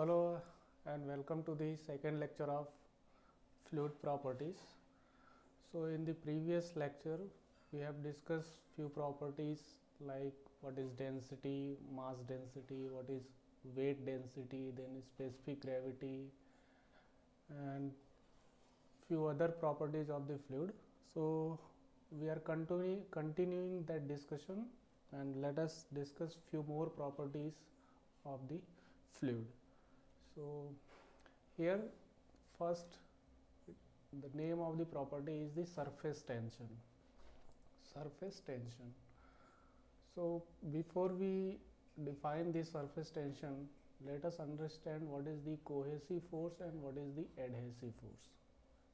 Hello and welcome to the second lecture of fluid properties. So in the previous lecture we have discussed few properties like what is density, mass density, what is weight density, then specific gravity and few other properties of the fluid. So we are continuing that discussion and let us discuss few more properties of the fluid. So here first the name of the property is the surface tension. Surface tension. So before we define the surface tension, let us understand what is the cohesive force and what is the adhesive force.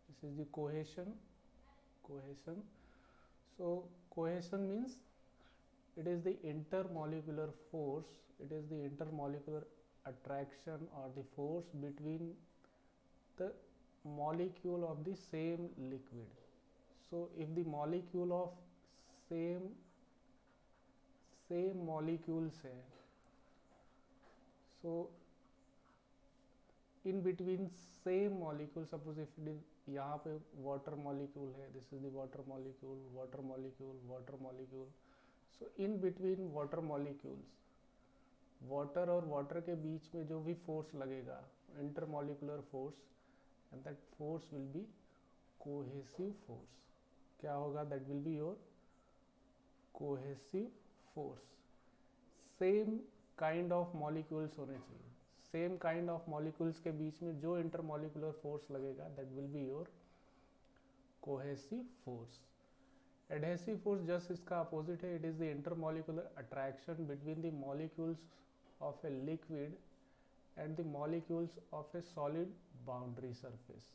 This is the cohesion. So cohesion means it is the intermolecular force, it is the intermolecular attraction or the force between the molecule of the same liquid. So if the molecule of same molecules है, so in between same molecule, suppose if it is यहाँ पे water molecule है, this is the water molecule, water molecule, water molecule. So in between water molecules, water और water के बीच में जो भी force लगेगा, intermolecular force, and that force will be cohesive force. क्या होगा? That will be your cohesive force. Same kind of molecules होने चाहिए. सेम काइंड ऑफ मॉलिक्यूल्स के बीच में जो इंटरमोलिकुलर फोर्स लगेगा that will be your cohesive force. Adhesive force just इसका opposite है. It is the intermolecular attraction between the molecules of a liquid and the molecules of a solid boundary surface.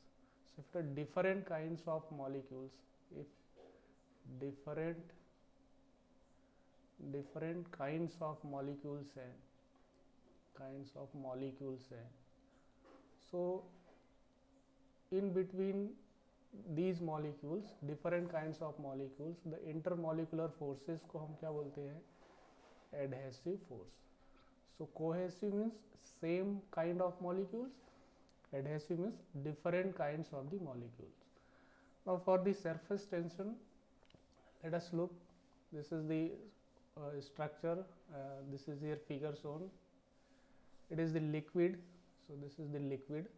So if the different kinds of molecules, if different kinds of molecules है, so in between these molecules, different kinds of molecules, the intermolecular forces को हम क्या बोलते हैं? Adhesive force. So cohesive means same kind of molecules, adhesive means different kinds of the molecules. Now for the surface tension, let us look. This is the structure. This is here figure shown. It is the liquid. So this is the liquid.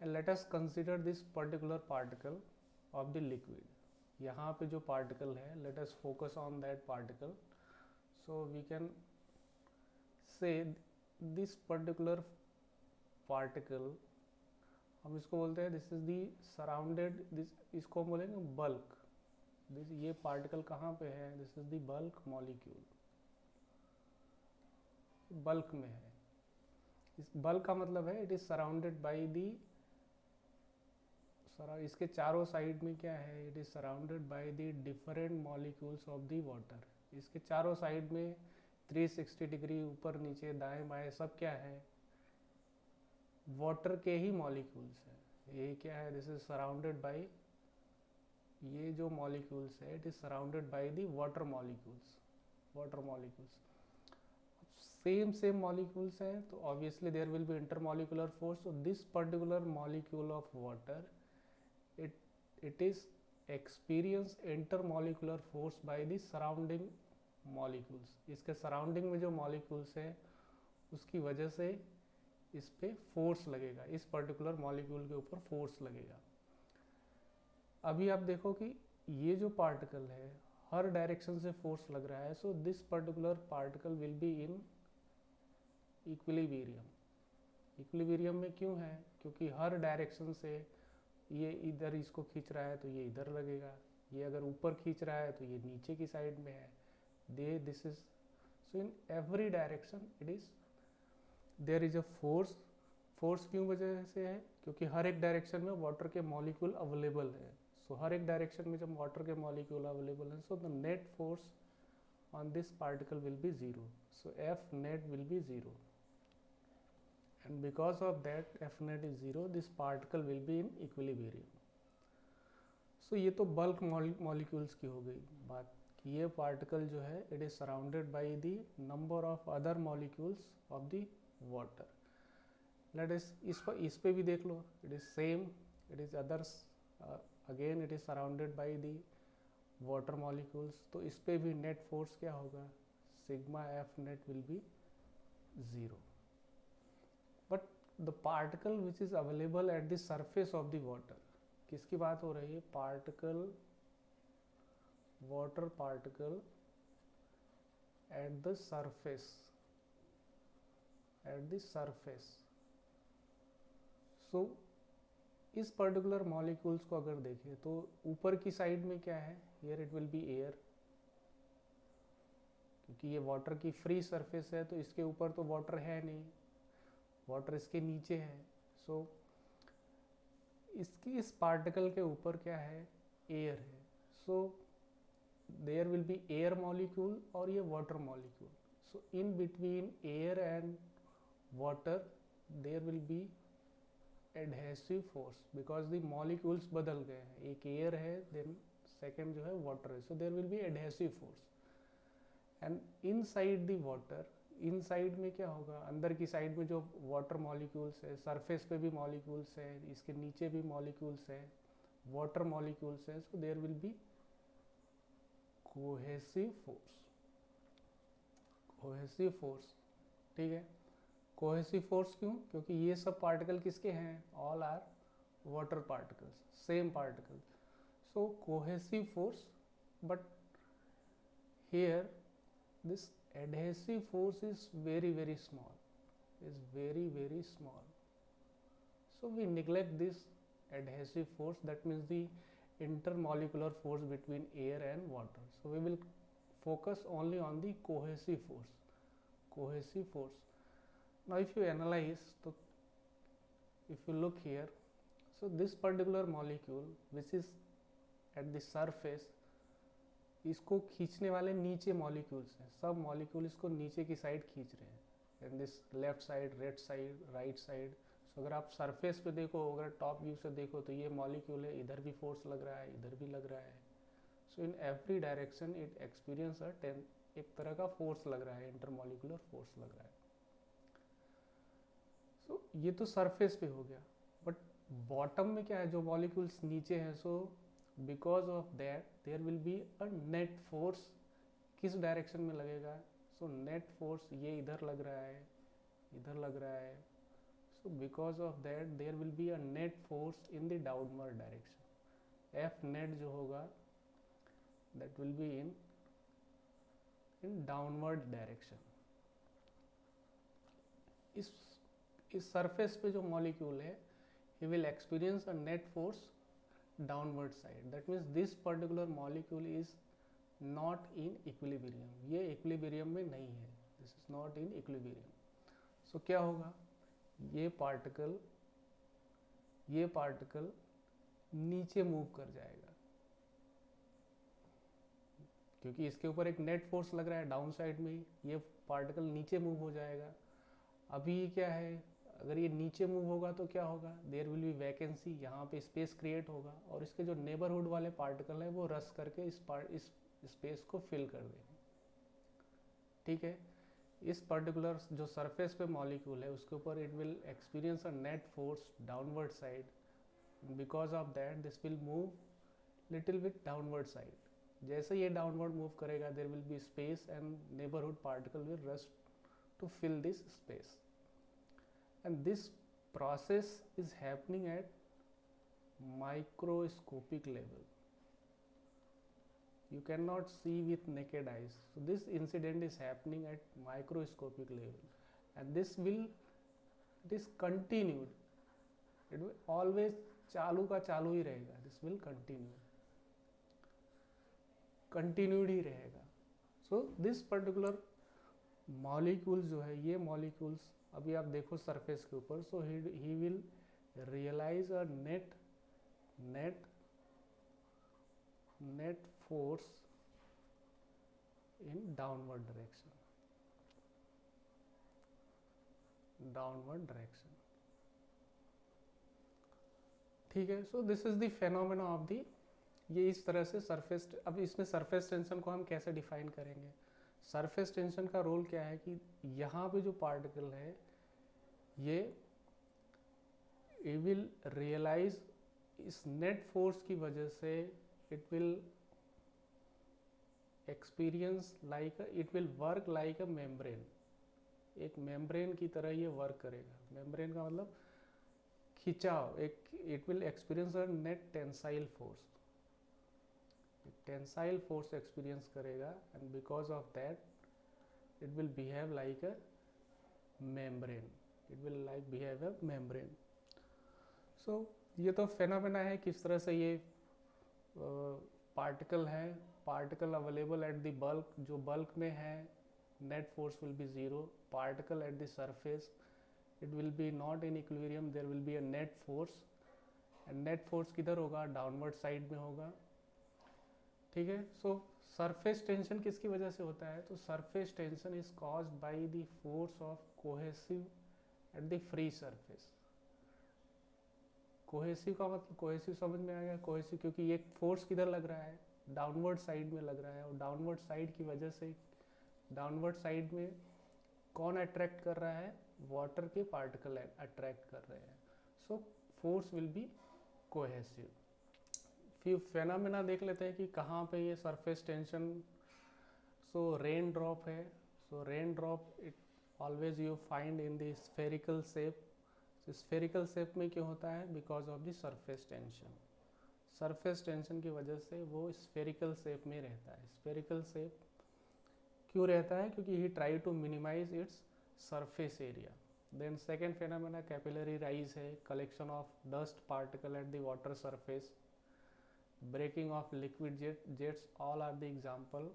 And let us consider this particular particle of the liquid. यहाँ पे जो particle है, let us focus on that particle. So we can say this particular particle, हम इसको बोलते हैं this is the surrounded, this इसको हम बोलेंगे bulk. this ये particle कहाँ पे है? This is the bulk molecule. bulk में है. इस bulk का मतलब है it is surrounded by the, इसके चारों साइड में क्या है? It is surrounded by the different molecules of the water. इसके चारों साइड में 360 डिग्री ऊपर नीचे दाएं बाएं सब क्या है? वाटर के ही मॉलिक्यूल्स है. ये क्या है? दिस इज सराउंडेड बाय, ये जो मॉलिक्यूल्स है it is surrounded by the water molecules. Same molecules हैं तो obviously there will be intermolecular force. So this particular molecule of water it is experience intermolecular force by the surrounding molecules. इसके surrounding में जो molecules है उसकी वजह से इस पे फोर्स लगेगा, इस पर्टिकुलर मॉलिक्यूल के ऊपर फोर्स लगेगा. अभी आप देखो कि ये जो पार्टिकल है हर डायरेक्शन से फोर्स लग रहा है. So this particular particle will be in equilibrium. Equilibrium में क्यों है? क्योंकि हर डायरेक्शन से ये इधर इसको खींच रहा है तो ये इधर लगेगा, ये अगर ऊपर खींच रहा है तो ये नीचे की साइड में है. This is, so in every direction it is there is a force. Force क्यों वजह से है? क्योंकि हर एक डायरेक्शन में वाटर के मॉलिक्यूल अवेलेबल है. सो हर एक डायरेक्शन में जब वाटर के मॉलिक्यूल अवेलेबल है, so the net force on this particle will be zero. So F net will be zero, and because of that F net is zero, this particle will be in equilibrium. So ये तो bulk molecules की हो गई बात. ये particle जो है it is surrounded by the number of other molecules of the water. Let इस पे भी देख लो, it is same, it is others, again it is surrounded by the water molecules, तो इस पे भी नेट फोर्स क्या होगा, sigma F net will be 0. But the particle which is available at the surface of the water, किसकी बात हो रही है, particle, water particle at the surface, at the surface. So इस पर्टिकुलर मॉलिक्यूल्स को अगर देखें तो ऊपर की साइड में क्या है, here it will be air, क्योंकि ये वाटर की फ्री सरफेस है, तो इसके ऊपर तो वाटर है नहीं, वाटर इसके नीचे है. सो इसकी इस पार्टिकल के ऊपर क्या है, एयर है. So there will be air molecule और ये water molecule. So in between air and water there will be adhesive force, because the molecules बदल गए हैं, एक एयर है देन सेकेंड जो है वाटर है. So there will be adhesive force. And inside the water, inside में क्या होगा, अंदर की साइड में जो वाटर मॉलिक्यूल्स है, सरफेस पे भी मॉलिक्यूल्स है, इसके नीचे भी मॉलिक्यूल्स है, वाटर मॉलिक्यूल्स है. So there will be cohesive force, cohesive force. ठीक है, कोहेसिव फोर्स क्यों, क्योंकि ये सब पार्टिकल किसके हैं, all are water particles, same particle. So cohesive force, but here this adhesive force is very small, is very small. So we neglect this adhesive force, that means the intermolecular force between air and water. So we will focus only on the cohesive force, cohesive force. Now if you analyze, so if you look here, so this particular molecule which is at the surface, इसको खींचने वाले नीचे molecules हैं, सब molecule इसको नीचे की side खींच रहे हैं, and this left side, left side, right side. So अगर आप सरफेस पे देखो, अगर टॉप व्यू से देखो तो ये मॉलिक्यूल है, इधर भी फोर्स लग रहा है, इधर भी लग रहा है. So in every direction it experience एक तरह का फोर्स लग रहा है, इंटरमॉलिक्यूलर फोर्स लग रहा है. सो ये तो सरफेस पे हो गया, बट बॉटम में क्या है, जो मॉलिक्यूल्स नीचे हैं, सो because of that there will be a net force, किस डायरेक्शन में लगेगा, so net force ये इधर लग रहा है, इधर लग रहा है. so because of that there will be a net force in the downward direction. F net जो होगा that will be in downward direction. इस सरफेस पे जो मॉलिक्यूल है, he will experience a net force downward side. That means this particular molecule is not in equilibrium. ये equilibrium में नहीं है. This is not in equilibrium. So क्या होगा, ये पार्टिकल नीचे मूव कर जाएगा, क्योंकि इसके ऊपर एक नेट फोर्स लग रहा है डाउन साइड में ही, ये पार्टिकल नीचे मूव हो जाएगा. अभी क्या है, अगर ये नीचे मूव होगा तो क्या होगा, देयर विल बी वैकेंसी, यहाँ पे स्पेस क्रिएट होगा, और इसके जो नेबरहुड वाले पार्टिकल है वो रश करके इस स्पेस को फिल कर देंगे. ठीक है, इस पर्टिकुलर जो सरफेस पे मॉलिक्यूल है उसके ऊपर it will experience a net force downward side. Because of that this will move little with downward side. जैसे ये डाउनवर्ड मूव करेगा there will be space and neighbourhood particle will rush to fill this space. And this process is happening at microscopic level. You cannot see with naked eyes. So this incident is happening at microscopic level, and this is continued. It will always चालू का चालू ही रहेगा. This will continue, continued ही रहेगा. So this particular molecule जो है, ये molecules अभी आप देखो सरफेस के ऊपर, so he will realise a net force in downward direction. ठीक है, so this is the phenomena of the, ये इस तरह से सरफेस. अब इसमें सरफेस टेंशन को हम कैसे डिफाइन करेंगे. सरफेस टेंशन का रोल क्या है कि यहाँ पे जो पार्टिकल है ये it will realize इस नेट फोर्स की वजह से it will experience like it will work like a membrane, एक मेम्ब्रेन की तरह ये वर्क करेगा। मेम्ब्रेन का मतलब खिंचाव, एक it will experience a net tensile force, tensile force experience करेगा and because of that it will behave like a membrane, it will like behave a membrane. So ये तो फेनोमेना है किस तरह से ये पार्टिकल है, particle available at the bulk, जो बल्क में है net force will be zero, particle at the surface it will be not in equilibrium, there will be a net force, and net force किधर होगा, downward side में होगा, ठीक है। सो surface tension किसकी वजह से होता है, तो surface tension is caused by the force of cohesive at the free surface. Cohesive का मतलब, कोहेसिव समझ में आ गया, कोहेसिव क्योंकि ये फोर्स किधर लग रहा है, डाउनवर्ड साइड में लग रहा है, और डाउनवर्ड साइड की वजह से, डाउनवर्ड साइड में कौन अट्रैक्ट कर रहा है, वाटर के पार्टिकल अट्रैक्ट कर रहे हैं, so force will be cohesive. फिर फेनोमेना देख लेते हैं कि कहाँ पे ये surface tension, so rain drop है, so rain drop it always you find in the spherical shape. Spherical shape में क्यों होता है, because of the surface tension, surface tension की वजह से वो स्फेरिकल शेप में रहता है। स्फेरिकल शेप क्यों रहता है, क्योंकि he try to minimise its surface area. Then second phenomena capillary rise है, collection of dust particle at the water surface, breaking of liquid jets, all are the example.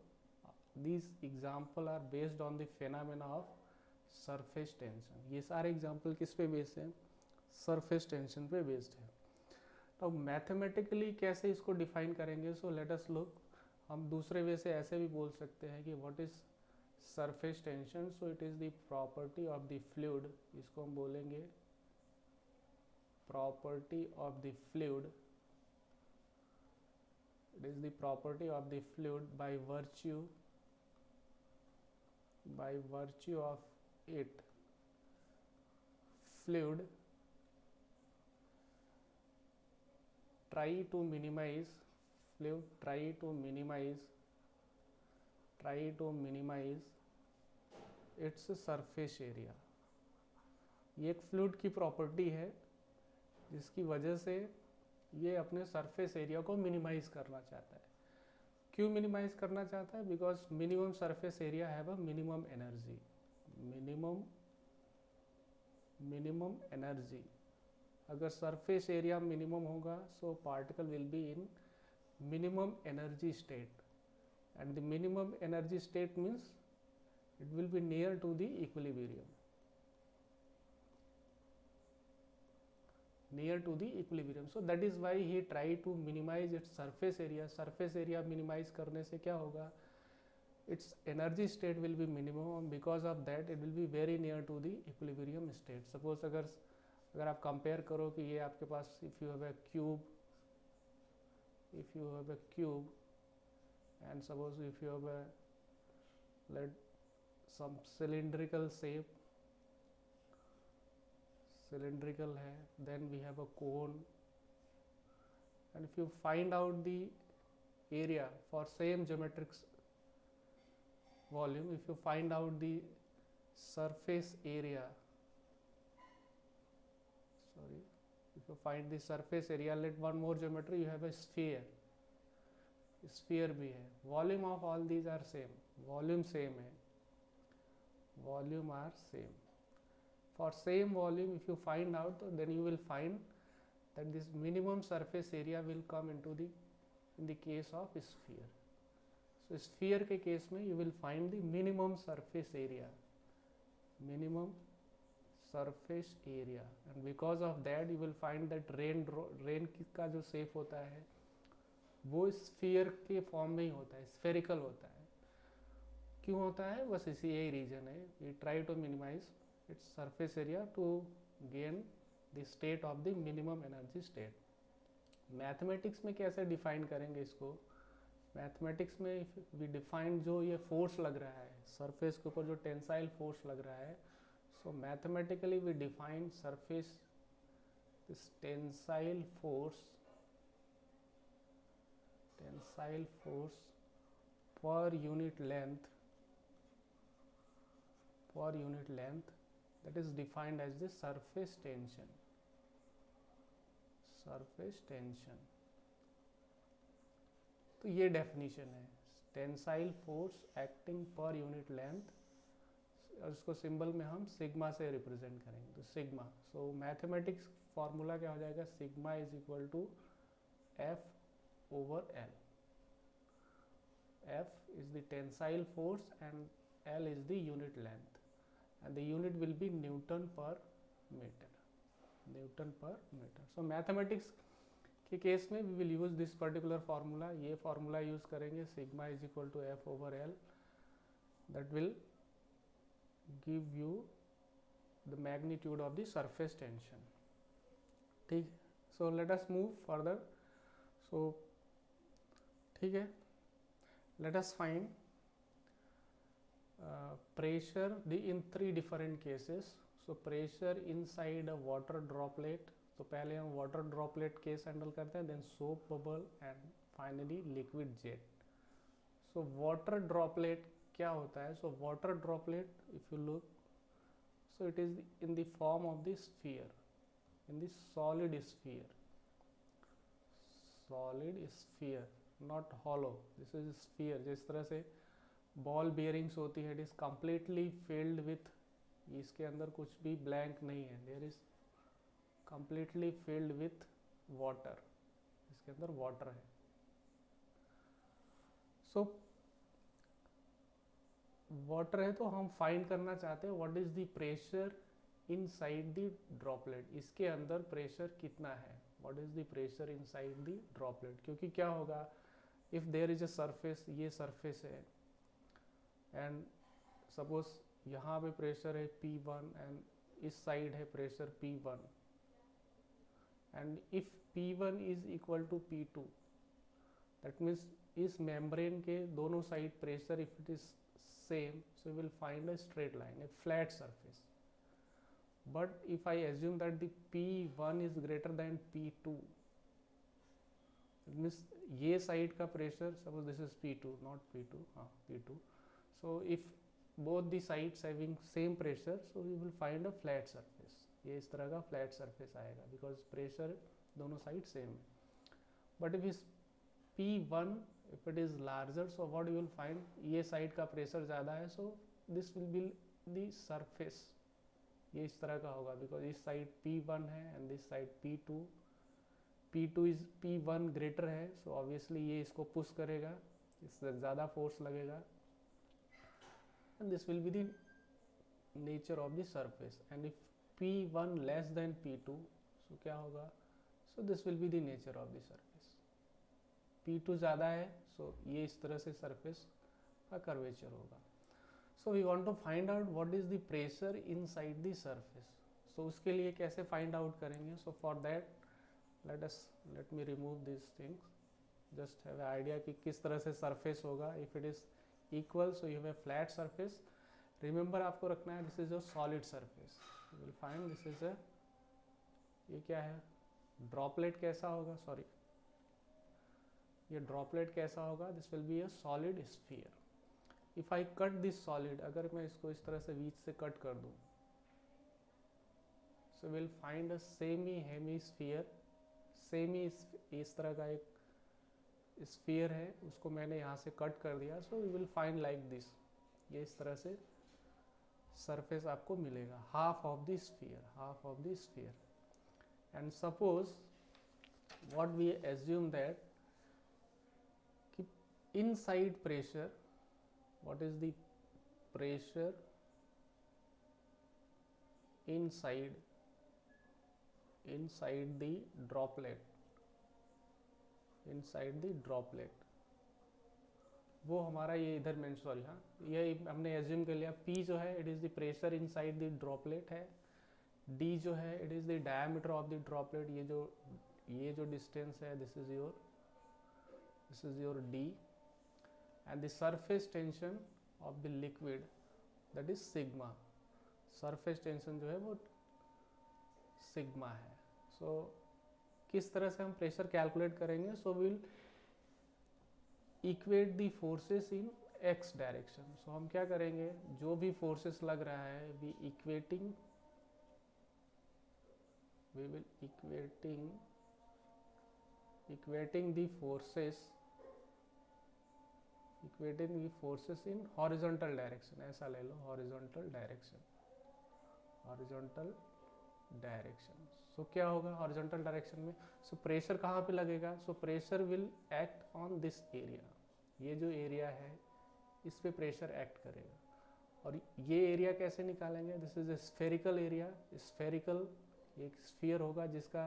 These example are based on the phenomena of surface tension. ये सारे example किस पे based हैं, surface tension पे based है। तो mathematically कैसे इसको डिफाइन करेंगे, सो लेट अस लुक। हम दूसरे वे से ऐसे भी बोल सकते हैं कि what is surface tension, so it is the property of the fluid, इसको हम बोलेंगे property of the fluid, it is the property of the fluid by virtue of it fluid try to minimize its surface area. ये एक fluid की property है जिसकी वजह से ये अपने सरफेस एरिया को मिनिमाइज करना चाहता है। क्यों मिनिमाइज करना चाहता है, because minimum surface area have a minimum energy, minimum energy. अगर सरफेस एरिया मिनिमम होगा, so particle will be in minimum energy state, and the minimum energy state means it will be near to the equilibrium, so that is why he tried to minimize its surface area। surface area minimize करने से क्या होगा, its energy state will be minimum, and because of that it will be very near to the equilibrium state। suppose अगर आप compare करो कि ये आपके पास, if you have a cube and suppose if you have a some cylindrical shape, cylindrical है, then we have a cone, and if you find out the area for same geometric volume, if you find out the surface area, if you find the surface area, let one more geometry, you have a sphere भी है, volume of all these are same, volume same है, volume are same. For same volume if you find out, then you will find that this minimum surface area will come into the in the case of sphere. So sphere के case में you will find the minimum surface area, and because of that you will find that rain का जो shape होता है वो sphere के form में ही होता है, स्फेरिकल होता है। क्यों होता है, बस इसी यही रीजन है, we try to minimise its surface area to gain the state of the minimum energy state. Mathematics में कैसे डिफाइन करेंगे इसको, मैथमेटिक्स में वी डिफाइन जो ये फोर्स लग रहा है सरफेस के ऊपर, जो टेंसाइल फोर्स लग रहा है, so mathematically we define surface this tensile force per unit length that is defined as the surface tension. तो ये डेफिनेशन है, tensile force acting per unit length, और इसको सिंबल में हम सिग्मा से रिप्रेजेंट करेंगे, तो सिग्मा. सो मैथमेटिक्स फॉर्मूला क्या हो जाएगा, sigma is equal to F over L. F is the tensile force and L is the unit length, and the unit will be Newton per meter. So mathematics के case में we will use this particular formula. ये formula use करेंगे, sigma is equal to F over L. That will give you the magnitude of the surface tension. ठीक, so let us move further. So ठीक है, let us find pressure in 3 different cases. So pressure inside a water droplet. तो पहले हम water droplet case handle करते हैं, then soap bubble and finally liquid jet. So water droplet क्या होता है? So water droplet, if you look, so it is in the form of the sphere, in the solid sphere, not hollow. This is sphere. जिस तरह से ball bearings होती है, it is completely filled with, इसके अंदर कुछ भी blank नहीं है, there is completely filled with water, इसके अंदर वाटर है. So वाटर है, तो हम फाइंड करना चाहते हैं what is the pressure inside the droplet, इसके अंदर प्रेशर कितना है, what is the pressure inside the droplet. क्योंकि क्या होगा, if there is a surface, ये सरफेस है, एंड सपोज यहाँ पे प्रेशर है P1 एंड इस साइड है pressure P1, and if P1 is equal to P2, that means इस मेम्ब्रेन के दोनों side pressure if it is same, so we will find a straight line, a flat surface. But if I assume that the P1 is greater than P2, it means ये side का pressure, suppose this is P2 not P2, हाँ P2, so if both the sides having same pressure, so we will find a flat surface. ये इस तरह का flat surface आएगा, because pressure दोनों side same है. But if is P1, if it is larger, so what you will find, ये side का pressure ज़्यादा है, so this will be the surface, ये इस तरह का होगा, because इस साइड P1 है and this side P2 is P1 greater है, so obviously ये इसको पुश करेगा, इससे ज़्यादा फोर्स लगेगा, and this will be the nature of the surface. And if P1 less than P2, so क्या होगा, so this will be the nature of the surface. P2 ज़्यादा है, so ये इस तरह से सरफेस का कर्वेचर होगा. So we want to find out what is the pressure inside the surface. So उसके लिए कैसे find out करेंगे? So for that let me remove these things. Just have an idea कि किस तरह से surface होगा. If it is equal, so you have a flat surface. Remember आपको रखना है, this is a solid surface. You will find this is a, ये क्या है, droplet कैसा होगा, sorry, ये ड्रॉपलेट कैसा होगा, this will be a solid sphere. If I cut this solid, अगर मैं इसको इस तरह से बीच से कट कर दूं, so will find a semi hemisphere. Semi इस तरह का एक स्फीयर है, उसको मैंने यहाँ से कट कर दिया, so we will find like this, ये इस तरह से सरफेस आपको मिलेगा, half of the sphere. And suppose what we assume that inside pressure, what is the pressure inside the droplet, वो हमारा ये इधर में, सॉरी हाँ, ये हमने एज्यूम कर लिया. P जो है, it is the pressure inside the droplet है. D जो है, it is the diameter of the droplet, ये जो डिस्टेंस है, this is your D. And the surface tension of the liquid, that is sigma. Surface tension जो है वो sigma है. सो किस तरह से हम प्रेशर कैलकुलेट करेंगे? So will equate the forces in X direction. So हम क्या करेंगे, जो भी फोर्सेस लग रहा है we will equating the forces in horizontal direction. ऐसा ले लो, horizontal direction. सो क्या होगा horizontal direction में? सो प्रेशर कहाँ पे लगेगा? So pressure will act on this area. ये जो एरिया है इस पे प्रेशर एक्ट करेगा. और ये एरिया कैसे निकालेंगे? This is a spherical area. Spherical एक स्फीयर होगा जिसका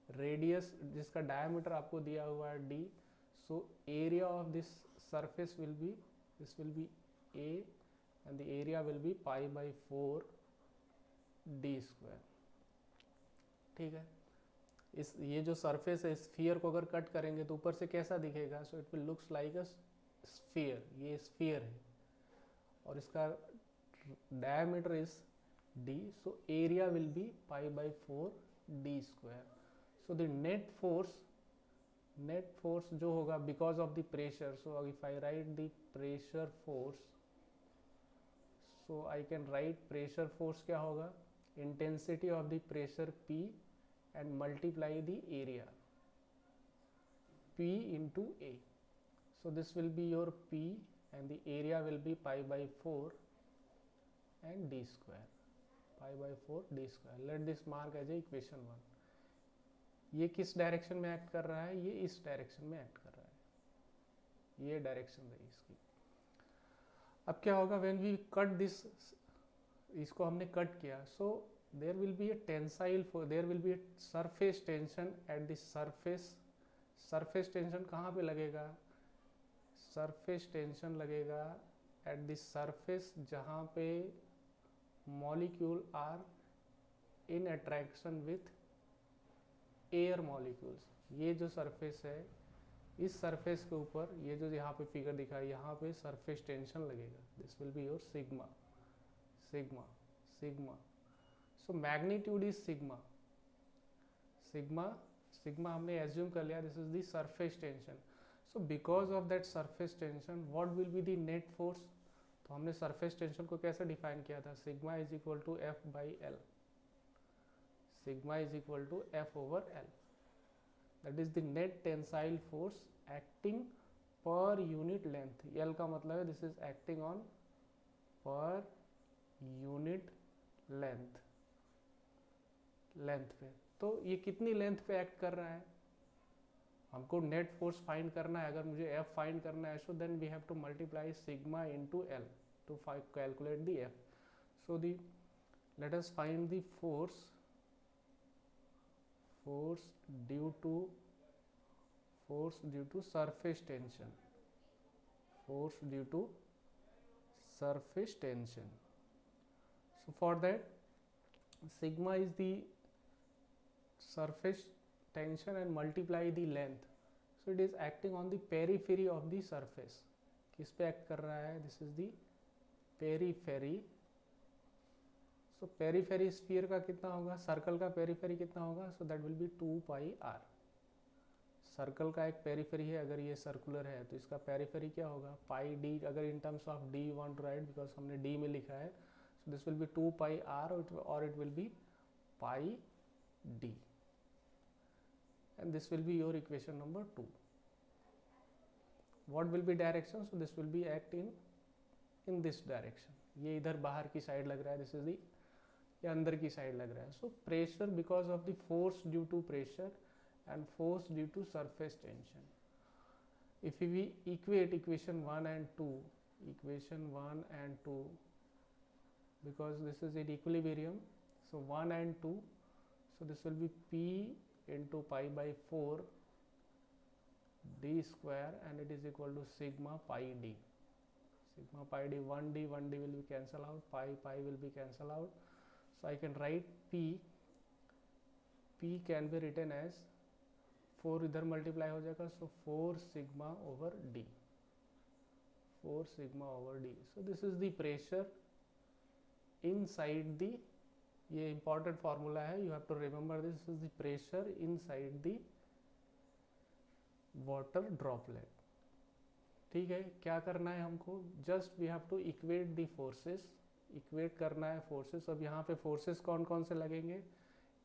रेडियस, जिसका डायमीटर आपको दिया हुआ है d. So area of this surface will be, this will be a and the area will be pi by 4 d square. ठीक है. इस ये जो सरफेस है स्फीयर को अगर कट करेंगे तो ऊपर से कैसा दिखेगा? सो it will looks like a sphere. ये स्फीयर है और इसका diameter is d. So area will B pi by 4 d square. So the net force जो होगा because of the pressure. So if I right the pressure force, so I can write pressure force क्या होगा? Intensity of the pressure P and multiply the area P into A. So this will be your P and the area will be pi by 4 and d square. Pi by 4 d square. Let this mark as a equation 1. ये किस direction में act कर रहा है? ये इस direction में act कर रहा है. ये डायरेक्शन रही इसकी. अब क्या होगा व्हेन वी कट दिस, इसको हमने कट किया. So there will be a tensile, there will be a surface tension at the surface. Surface tension कहाँ पे लगेगा? सरफेस टेंशन लगेगा एट द सरफेस जहाँ पे molecule are in attraction with air molecules. ये जो सरफेस है इस सरफेस के ऊपर ये जो यहाँ पे फिगर दिखा है यहाँ पे सरफेस टेंशन लगेगा. This will be your sigma. So magnitude is sigma. Sigma हमने एज्यूम कर लिया. This is the surface tension. So because of that surface tension what will be the net force? तो हमने सरफेस टेंशन को कैसे define किया था? Sigma is equal to F by L. Sigma is equal to F over L. That is the net tensile force acting per unit length. L का मतलब है this is acting on per unit length पे. तो ये कितनी length पे act कर रहा है? हमको नेट फोर्स फाइंड करना है. अगर मुझे F फाइंड करना है, so then we have to multiply sigma into L to calculate the F. So let us find the force due to surface tension. So for that, sigma is the surface tension and multiply the length. So it is acting on the periphery of the surface. किस पे act कर रहा है? This is the periphery. So periphery sphere का कितना होगा? Circle का periphery कितना होगा? So that will be 2 pi R. Circle का एक पेरीफेरी है, अगर ये सर्कुलर है तो इसका पेरीफेरी क्या होगा? Pi D. अगर in terms of D want to write, because हमने डी में लिखा है, so this will be 2 pi are or it will be pi D. And this will be your equation number 2. What will be direction? So this will be act in this direction. ये इधर बाहर की side लग रहा है. This is the, ये अंदर की साइड लग रहा है. So pressure because of the force due to pressure and force due to surface tension. If we equate equation 1 and 2, because this is in equilibrium, so 1 and 2, so this will be P into pi by 4 d square and it is equal to sigma pi d. 1 d will be cancel out, pi will be cancel out. So I can write P can be written as 4 इधर multiply हो जाएगा. सो 4 sigma over d. So this is the pressure inside the ये important formula है, you have to remember this is the pressure inside the water droplet. ठीक है, क्या करना है हमको, just we have to equate the forces, equate करना है फोर्सेस। अब यहाँ पे फोर्सेस कौन कौन से लगेंगे,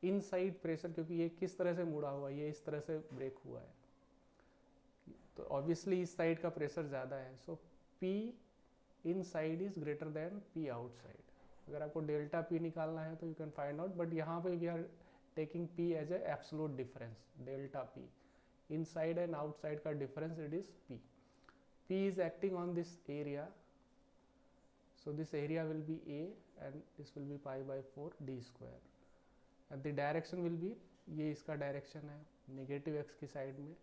इनसाइड प्रेशर, क्योंकि ये किस तरह से मुड़ा हुआ है, ये इस तरह से ब्रेक हुआ है, तो ऑब्वियसली इस साइड का प्रेशर ज़्यादा है, so P inside is greater than P outside. अगर आपको डेल्टा P निकालना है तो you can find out, but यहाँ पे we are taking P as a absolute difference, delta P inside and outside का difference, it is P. P is acting on this area, so this area will be A and this will be pi by 4 d square, and the direction will be, ये इसका direction है negative x की side में,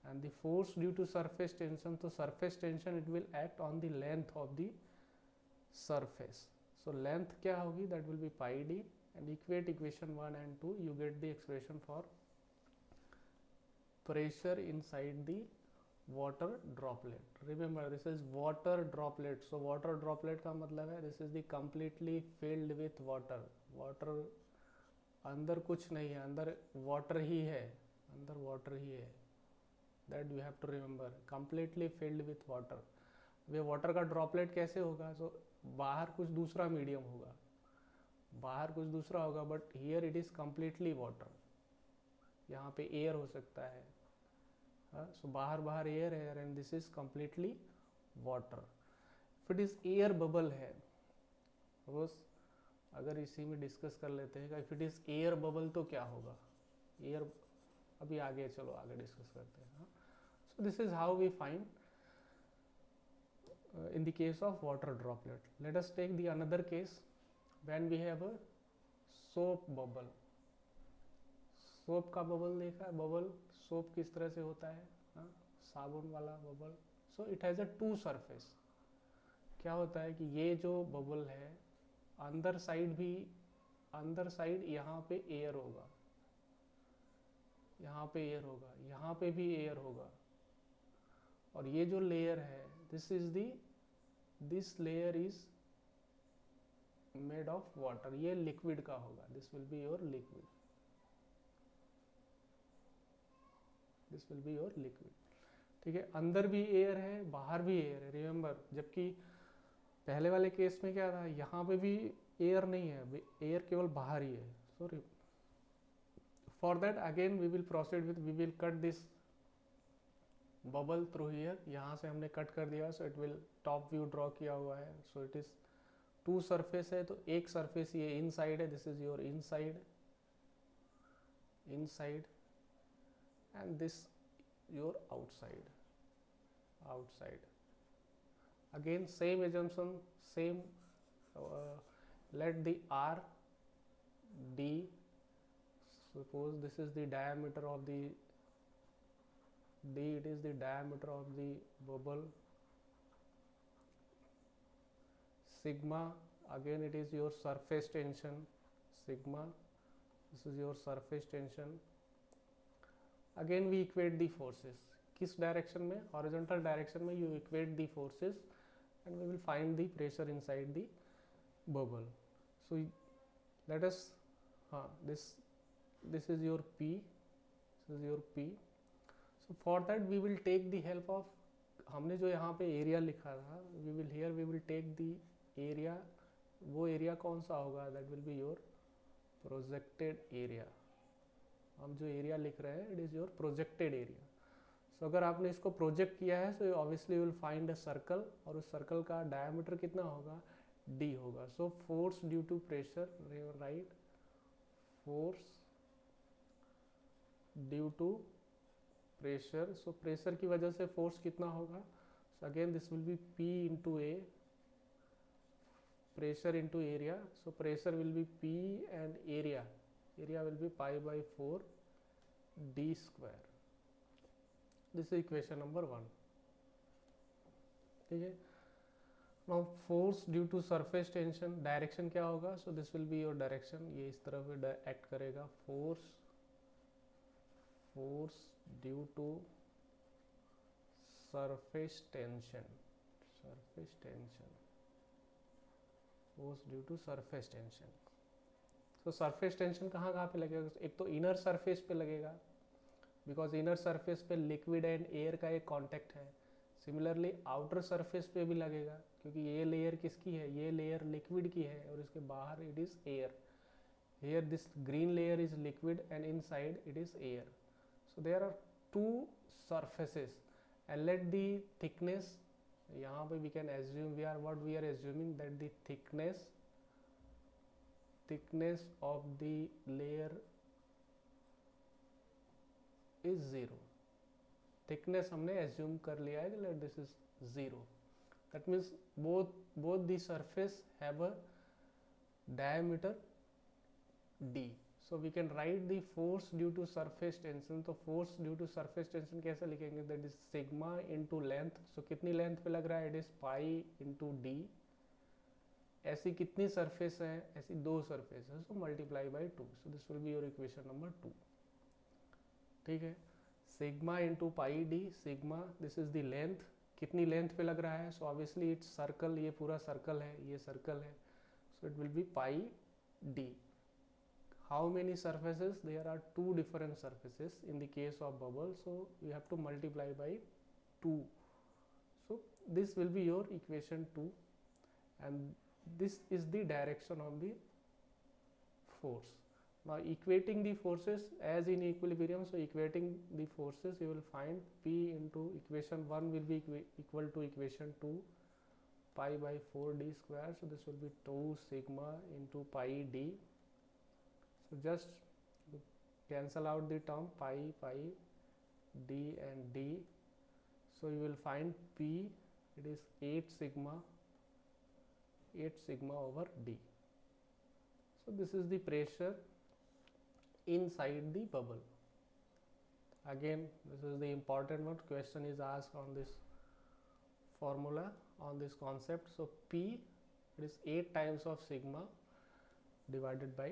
and the force due to surface tension, तो surface tension it will act on the length of the surface, so length क्या होगी, that will be pi d, and equate equation 1 and 2, you get the expression for pressure inside the water droplet. Remember this is water droplet, so water droplet का मतलब है this is the completely filled with water, water अंदर कुछ नहीं है, अंदर water ही है, अंदर water ही है, that you have to remember, completely filled with water. ये water का droplet कैसे होगा, so बाहर कुछ दूसरा medium होगा, बाहर कुछ दूसरा होगा, but here it is completely water, यहाँ पे एयर हो सकता है, सो बाहर एयर है, and this is completely water. If it is air bubble है, रोज अगर इसी में डिस्कस कर लेते हैं, if it is air bubble तो क्या होगा, एयर अभी आगे, चलो आगे डिस्कस करते हैं। So this is how we find in the case of water droplet. Let us take the another case when we have a soap bubble. Soap का बबल देखा है, बबल सोप किस तरह से होता है, साबुन वाला bubble, so it has a two surface. क्या होता है कि ये जो बबल है, अंदर साइड भी, अंदर साइड यहाँ पे एयर होगा, यहाँ पे एयर होगा, यहाँ पे भी एयर होगा, और ये जो लेयर है, this is the, this layer is made of water, ये लिक्विड का होगा, this will be your liquid, this will be your liquid. ठीक है, अंदर भी एयर है, बाहर भी एयर है, रिमेंबर, जबकि पहले वाले केस में क्या था, यहाँ पे भी एयर नहीं है, एयर केवल बाहर ही है। Sorry, for that again we will proceed with, we will cut this bubble through here, यहाँ से हमने कट कर दिया, so it will top view draw किया हुआ है, so it is two surface है, तो एक सरफेस ये इनसाइड है, this is your inside, inside, and this your outside, outside. Again same assumption, same, let the R D, suppose this is the diameter of the D, it is the diameter of the bubble, sigma, again it is your surface tension, sigma, this is your surface tension, again we equate the forces, किस direction में, horizontal direction में, you equate the forces and we will find the pressure inside the bubble. So let us, हाँ, this is your P, this is your P, so for that we will take the help of, हमने जो यहाँ पे area लिखा था, we will here we will take the area, वो area कौन सा होगा, that will be your projected area, हम जो एरिया लिख रहे हैं, it is your projected area. So अगर आपने इसको प्रोजेक्ट किया है, so obviously you will find a circle, और उस सर्कल का डायमीटर कितना होगा, d होगा। So force due to pressure, right, force due to pressure, so pressure की वजह से फोर्स कितना होगा, so again this will be P into A, pressure into area, so pressure will be P and area, area will be pi by 4 d square. This is equation number 1. ठीक है, now force due to surface tension, direction क्या होगा, so this will be your direction, ये इस तरफ act करेगा, force, force due to surface tension, surface tension, force due to surface tension. तो surface tension कहाँ कहाँ पे लगेगा? एक तो इनर सरफेस पे लगेगा, बिकॉज इनर सरफेस पे लिक्विड एंड एयर का एक कॉन्टैक्ट है। सिमिलरली आउटर सरफेस पे भी लगेगा, क्योंकि ये लेयर किसकी है? ये लेयर लिक्विड की है और इसके बाहर it is air. Here this green layer is liquid and inside it is air. So there are two surfaces, and let the thickness, यहाँ पे we can assume, we are assuming that the thickness of the layer is 0. thickness हमने assume कर लिया है कि let this is 0. That means both the surface have a diameter d. So we can write the force due to surface tension. तो force due to surface tension कैसे लिखेंगे? That is sigma into length. So कितनी length पे लग रहा है? It is pi into d. ऐसी कितनी surface है? ऐसी दो surface है, so multiply by 2. So this will be your equation number 2. ठीक है, sigma into pi d. sigma, this is the length. कितनी length पे लग रहा है? So obviously it's circle, ये पूरा circle है, ये circle है, so it will be pi d. How many surfaces? There are two different surfaces in the case of bubble, so you have to multiply by 2. So this will be your equation 2, and this is the direction of the force. Now equating the forces as in equilibrium, so equating the forces, you will find P into equation 1 will be equal to equation 2, pi by 4 d square. So this will be 2 sigma into pi d. So just cancel out the term pi, d and d. So you will find P, it is 8 sigma over d. So this is the pressure inside the bubble. Again, this is the important one. Question is asked on this formula, on this concept. So P, it is 8 times of sigma divided by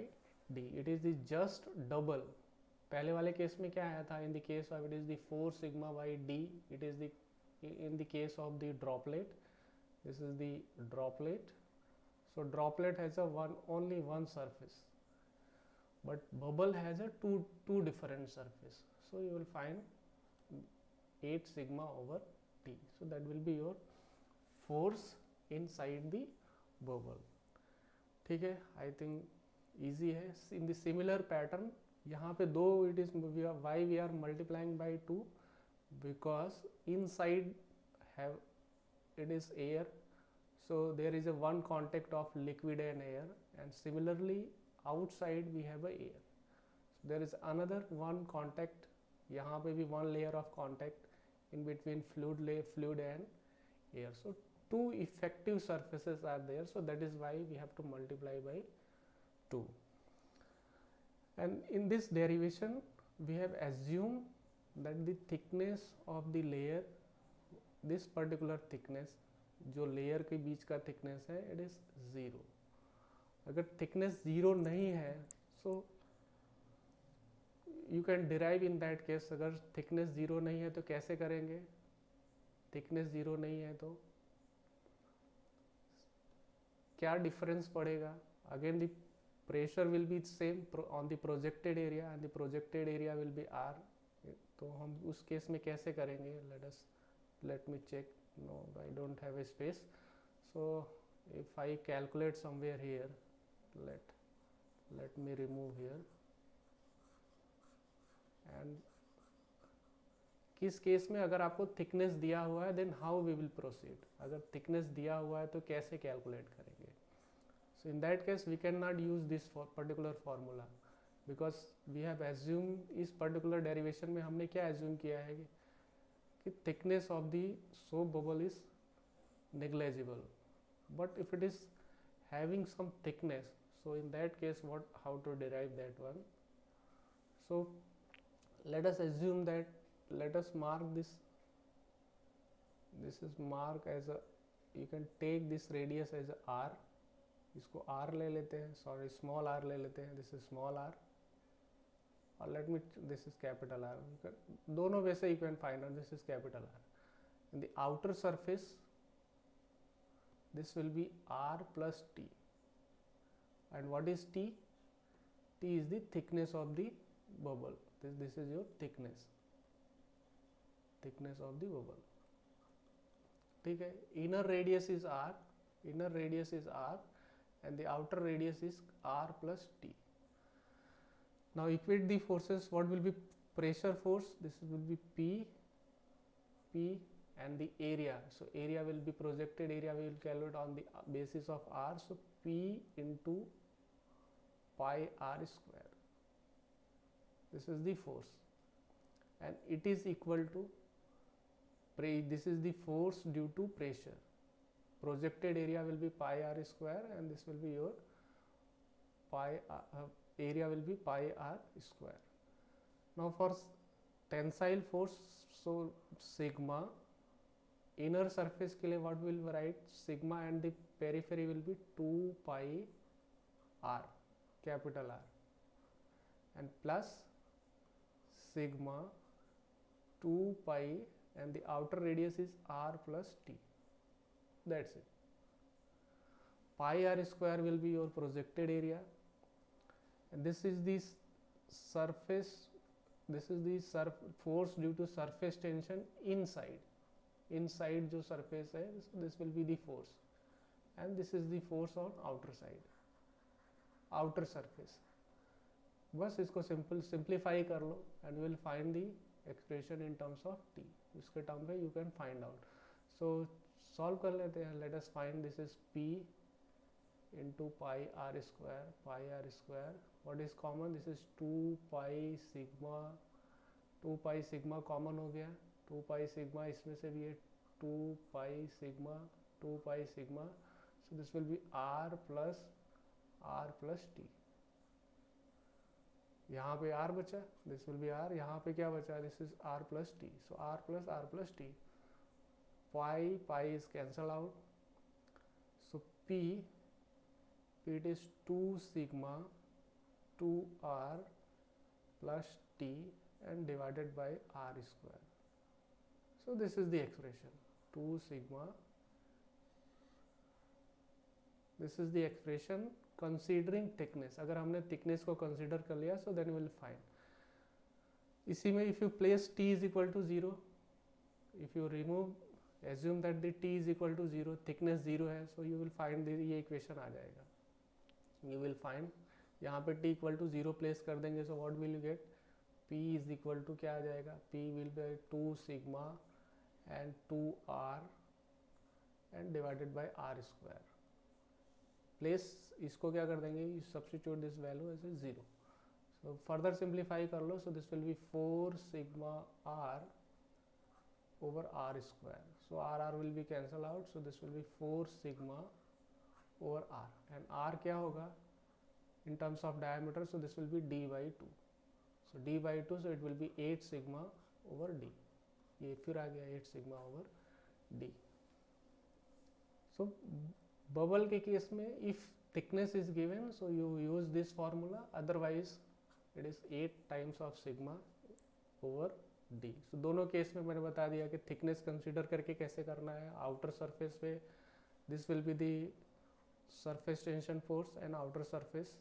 d. It is the just double. पहले वाले case में क्या आया था? In the case of it is the 4 sigma by d. It is the in the case of the droplet. This is the droplet. So droplet has a only one surface, but bubble has a two different surface. So you will find 8 sigma over d. So that will be your force inside the bubble. ठीक है, I think easy है. In the similar pattern, यहाँ पे दो, it is why we are multiplying by 2, because inside have it is air, so there is a one contact of liquid and air, and similarly outside we have a air, so there is another one contact, यहाँ पे भी one layer of contact in between fluid and air. So two effective surfaces are there, so that is why we have to multiply by 2. And in this derivation we have assumed that the thickness of the layer, this particular thickness, जो layer के बीच का thickness है, it is 0. अगर thickness 0 नहीं है, so you can derive in that case. अगर thickness 0 नहीं है तो कैसे करेंगे? thickness 0 नहीं है तो क्या difference पड़ेगा? Again the pressure will be same on the projected area, and the projected area will be r. तो हम उस केस में कैसे करेंगे? let me check. No, I don't have a space. So if I calculate somewhere here, let me remove here. And किस case में अगर आपको थिकनेस दिया हुआ है, then how we will proceed? अगर थिकनेस दिया हुआ है तो कैसे कैलकुलेट करेंगे? So in that case we cannot use this particular formula, because we have assumed, इस particular derivation में हमने क्या assume किया है कि thickness of the soap bubble is negligible, but if it is having some thickness, so in that case how to derive that one? So let us assume that, let us mark this is mark as a, you can take this radius as a r, इसको r ले लेते हैं, sorry small r ले लेते हैं, this is small r, or let me, this is capital R. दोनों वैसे you can find out, this is capital R. In the outer surface this will be r plus t, and what is t? T is the thickness of the bubble. This is your thickness of the bubble. ठीक है. Inner radius is R, and the outer radius is R plus T. Now equate the forces. What will be pressure force? This will be P, and the area. So area will be projected area. We will calculate on the basis of R. So P into pi R square. This is the force, and it is equal to this is the force due to pressure. Projected area will be pi R square, and this will be your area will be pi R square. Now for tensile force, so sigma, inner surface के लिए what will write? Sigma and the periphery will be 2 pi R, capital R, and plus sigma 2 pi, and the outer radius is R plus T. That's it. Pi R square will be your projected area, and this is the surface. This is the force due to surface tension inside जो surface है. This will be the force, and this is the force on outer side, outer surface. बस इसको simplify कर लो, and you will find the expression in terms of T. इसके term में you can find out. So solve कर लेते हैं. Let us find this is P into pi R square. What is common? This is 2 pi sigma common हो गया. 2 pi sigma इसमें से भी है 2 pi sigma. So this will be R plus T. यहाँ पे R बचा. This will be R. यहाँ पे क्या बचा? This is R plus T. So R plus T. Pi is cancel out. So P it is 2 sigma 2R plus T and divided by R square. So this is the expression 2 sigma. This is the expression considering thickness. अगर हमने thickness को consider कर लिया, so then we will find. इसी में if you place T is equal to 0, if you assume that the T is equal to 0, thickness 0 है, so you will find ये equation आ जाएगा. You will find यहाँ पे T equal to 0 place कर देंगे, so what will you get? P is equal to क्या आ जाएगा? P will be 2 sigma and 2R and divided by R square. Place इसको क्या कर देंगे? You substitute this value as a 0. So further simplify कर लो. So this will be 4 sigma R over R square. So R will be cancel out. So this will be 4 sigma over R, and R क्या होगा in terms of diameter? So this will be d by 2. So d by 2, so it will be 8 sigma over d. ये फिर आ गया 8 sigma over d. So bubble के case में if thickness is given, so you use this formula. Otherwise it is 8 times of sigma over d. So दोनों case में मैंने बता दिया कि thickness consider करके कैसे करना है. Outer surface पे this will be the surface tension force and outer surface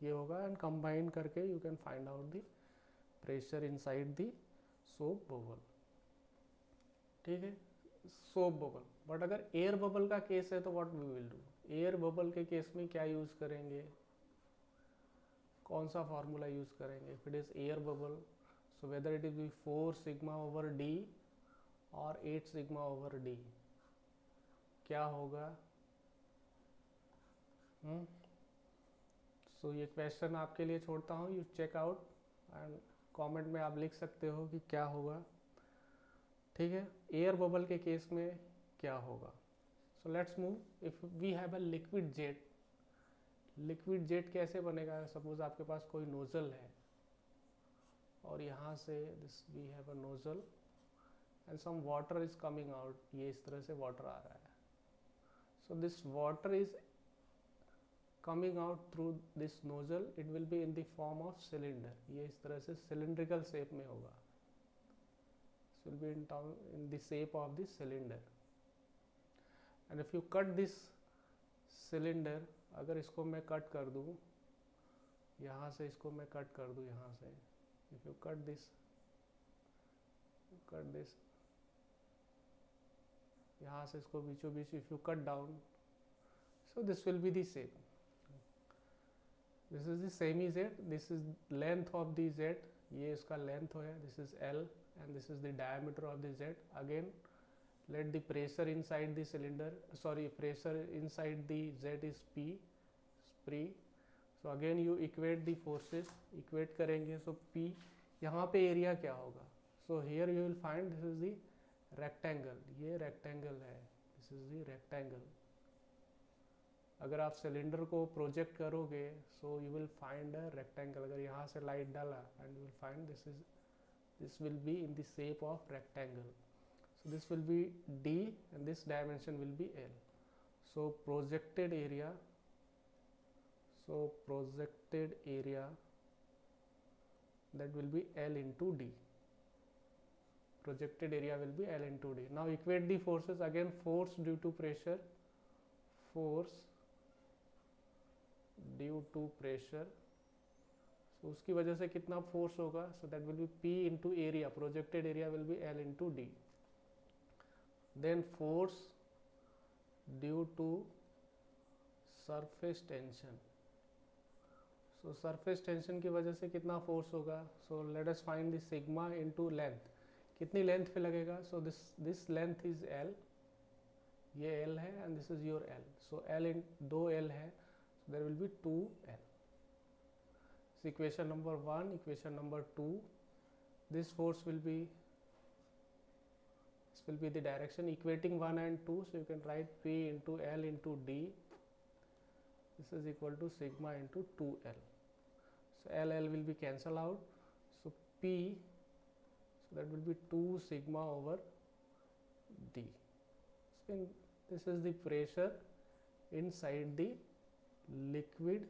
ये होगा, and combine करके you can find out the pressure inside the soap bubble. ठीक है, soap bubble. बट अगर air bubble का केस है तो what we will do? Air bubble के केस में क्या यूज करेंगे? कौन सा फॉर्मूला यूज करेंगे? If it is air bubble, so whether it is 4 sigma over d or 8 sigma over d, क्या होगा? So ये क्वेश्चन आपके लिए छोड़ता हूँ. You check out and comment में आप लिख सकते हो कि क्या होगा. ठीक है, एयर बबल के केस में क्या होगा. So let's move. If we have a liquid jet कैसे बनेगा? सपोज आपके पास कोई नोजल है और यहाँ से this we have a nozzle and some water is coming out. ये इस तरह से वाटर आ रहा है. So this water is coming out through this nozzle. It will be in the form of cylinder. ये इस तरह से cylindrical shape में होगा. It will be in the shape of the cylinder. And if you cut this cylinder, अगर इसको मैं cut कर दूँ यहाँ से इसको मैं कट कर दूँ, यहाँ से इफ यू कट दिस, यहाँ से इसको बीचों बीच if you cut down, so this will be the same. This is the semi z, this is length of the z, ये इसका length है, this is L and this is the diameter of the z. Again let the pressure inside the cylinder, pressure inside the z is P, spree. So again you equate the forces, equate करेंगे, so P, यहाँ पे area क्या होगा, so here you will find this is the rectangle, ये rectangle है, this is the rectangle. अगर आप cylinder को प्रोजेक्ट करोगे so you will find a rectangle, अगर यहाँ से लाइट डाला and you will find this will be in the shape of rectangle, so this will B D and this dimension will be L. So projected area that will be L into D, projected area will be L into D. Now equate the forces, again force due to pressure, force due to pressure, so उसकी वजह से कितना force होगा, so that will be P into area, projected area will be L into D. Then force due to surface tension, so surface tension की वजह से कितना force होगा, so let us find the sigma into length, कितनी length पे लगेगा, so this length is L, ये L है and this is your L, so L in 2L है, there will be 2L. So equation number 1, equation number 2, this force will be, this will be the direction, equating 1 and 2, so you can write P into L into D, this is equal to sigma into 2L. So L will be cancel out, so P, so that will be 2 sigma over D. So this is the pressure inside the liquid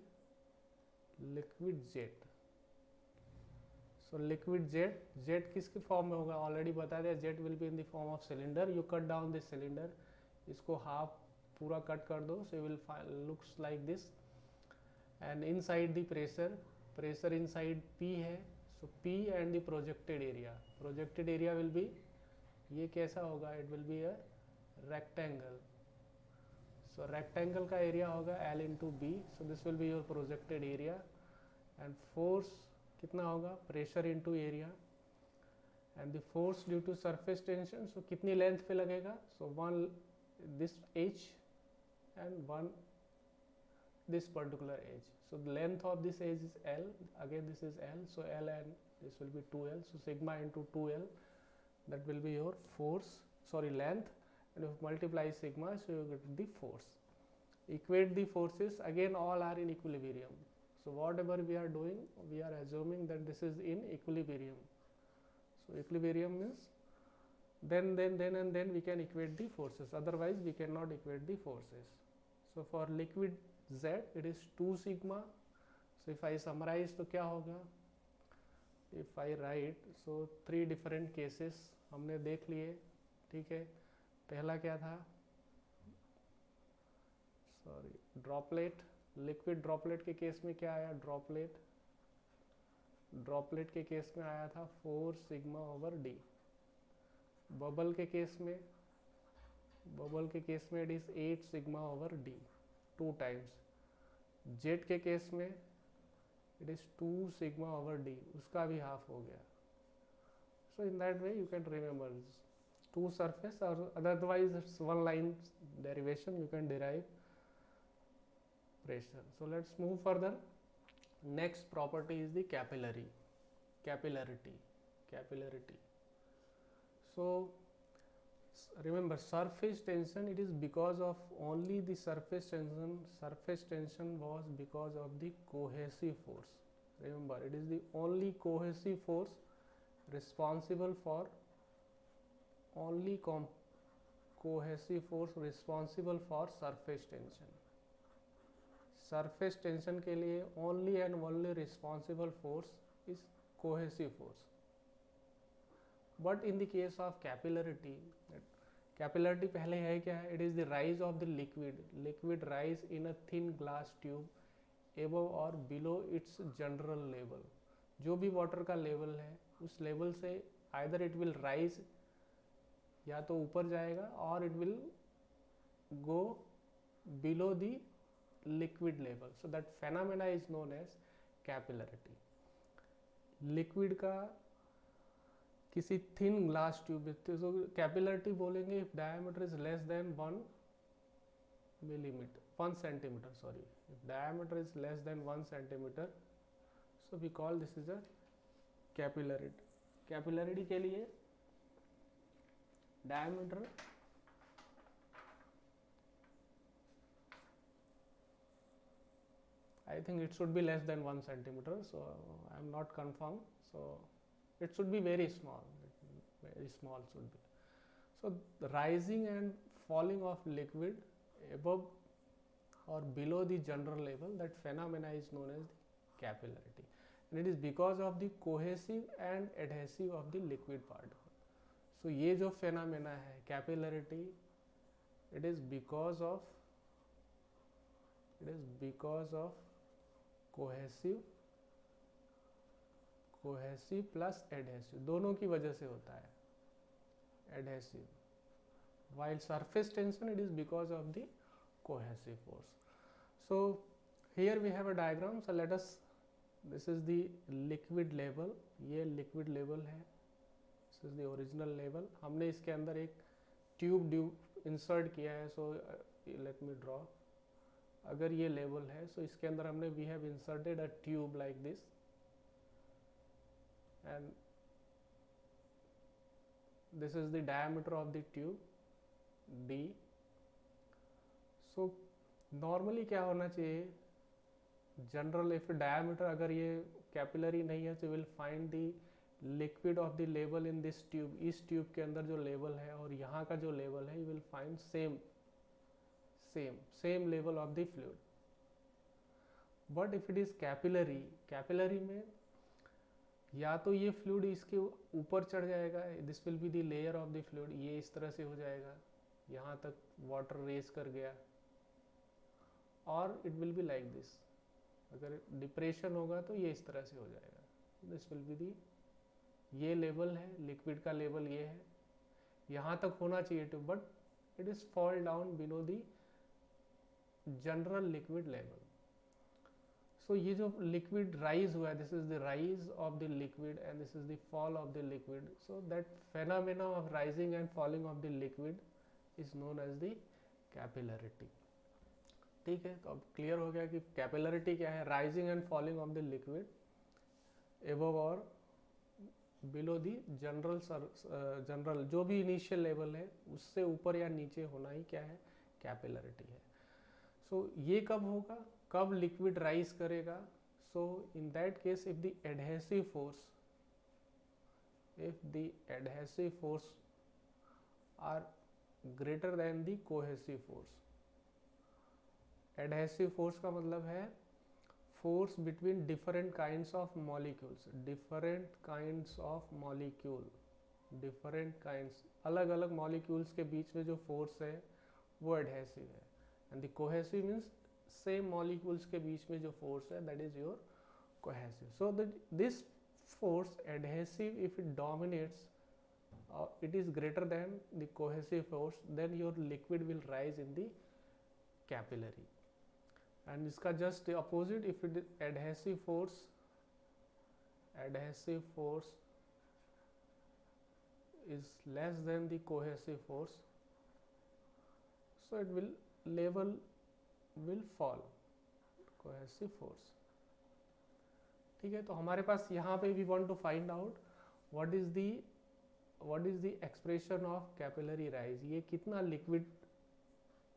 jet. So liquid jet किसके form में होगा, already बता दिया, jet will be in the form of cylinder. You cut down this cylinder, इसको half पूरा cut कर दो, so you will find looks like this, and inside the pressure inside P है, so P and the projected area will be, ये कैसा होगा, it will be a rectangle. So rectangle का area होगा L into B, so this will be your projected area, and force कितना होगा, pressure into area, and the force due to surface tension, so कितनी length पे लगेगा, so one this H and one this particular edge, so the length of this edge is L, again this is L, so L and this will be 2L, so sigma into 2L, that will be your length, and if multiply sigma, so you get the force. Equate the forces, again all are in equilibrium, so whatever we are doing, we are assuming that this is in equilibrium, so equilibrium means then we can equate the forces, otherwise we cannot equate the forces. So for liquid Z it is 2 sigma, so if I summarize तो क्या होगा, if I write, so 3 different cases हमने देख लिए, ठीक है, पहला क्या था, ड्रॉपलेट, लिक्विड ड्रॉपलेट के केस में क्या आया, ड्रॉपलेट के केस में आया था 4 सिग्मा ओवर D. बबल के केस में it is 8 sigma over D 2 times. Jet के केस में it is 2 sigma over D, उसका भी हाफ हो गया. So in that way you can remember 2 surface, or otherwise it's one line derivation, you can derive pressure. So let's move further. Next property is the capillarity. So remember, surface tension, it is because of only the surface tension was because of the cohesive force. Remember, it is the only cohesive force responsible for surface tension. Surface tension के लिए only and only responsible force is cohesive force. But in the case of capillarity पहले है क्या है, it is the rise of the liquid rise in a thin glass tube above और below it's general level. जो भी water का level है उस लेवल से आइदर इट विल राइज, या तो ऊपर जाएगा, और it will go below the liquid level. So that phenomena is known as capillarity. Liquid का किसी थिन ग्लास ट्यूब में, तो कैपिलरिटी बोलेंगे if diameter is less than 1 millimeter, 1 centimeter, sorry, if diameter is less than 1 centimeter, so we call this is a capillarity. Capillarity के लिए diameter I think it should be less than 1 centimeter, so I am not confirmed, so it should be very small, should be. So the rising and falling of liquid above or below the general level, that phenomena is known as the capillarity, and it is because of the cohesive and adhesive of the liquid particle. So ये जो phenomena है capillarity, it is because of cohesive plus adhesive, दोनों की वजह से होता है adhesive, while surface tension it is because of the cohesive force. So here we have a diagram, so let us, this is the liquid level, ये liquid level है, this is the original level. हमने इसके अंदर एक tube insert किया है, so let me draw. अगर ये लेवल है, so इसके अंदर हमने we have inserted a tube like this, and this is the diameter of the tube D. So normally क्या होना चाहिए, जनरल इफ डायमीटर, अगर ये कैपिलरी नहीं है, so will find the liquid of the level in this tube, इस tube के अंदर जो लेवल है और यहाँ का जो लेवल है, you will find same level of the fluid. But if it is capillary में या तो ये फ्लूइड इसके ऊपर चढ़ जाएगा, this will be the layer of the fluid, ये इस तरह से हो जाएगा, यहाँ तक वाटर रेस कर गया, और it will be like this, अगर डिप्रेशन होगा तो ये इस तरह से हो जाएगा, दिस विल बी दी, ये लेवल है, लिक्विड का लेवल ये है, यहाँ तक होना चाहिए too, but it is fall down below the general liquid level. So ये जो लिक्विड राइज हुआ है, this is the rise of the liquid and this is the fall of the liquid. So that phenomena of rising and falling of the liquid is known as the capillarity. ठीक है, तो अब clear हो गया कि capillarity क्या है, rising and falling of the liquid above और बिलो दी जनरल जो भी इनिशियल लेवल है उससे ऊपर या नीचे होना ही क्या है, कैपिलरिटी है. सो ये कब होगा, कब लिक्विड राइज करेगा. So in that case if the adhesive force are greater than the cohesive force. Adhesive force का मतलब है force between different kinds of molecules, अलग अलग मॉलिक्यूल्स के बीच में जो फोर्स है वो एडहेसिव है. And the cohesive means same molecules के बीच में जो फोर्स है, that is your cohesive. So this force adhesive if it dominates, it is greater than the cohesive force, then your liquid will rise in the capillary. And इसका just opposite, if it is adhesive force is less than the cohesive force, so it will level will fall, cohesive force. ठीक है, तो हमारे पास यहाँ पे we want to find out what is the expression of capillary rise, ये कितना liquid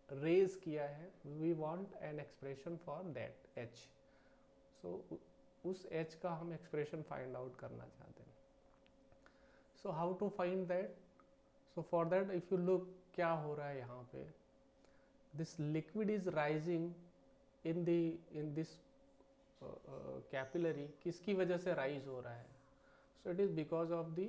raise किया है, we want an expression for that H. So उस H का हम expression find out करना चाहते हैं. So how to find that? So for that if you look क्या हो रहा है यहाँ पे, this liquid is rising in this capillary, किसकी वजह से rise हो रहा है? So it is because of the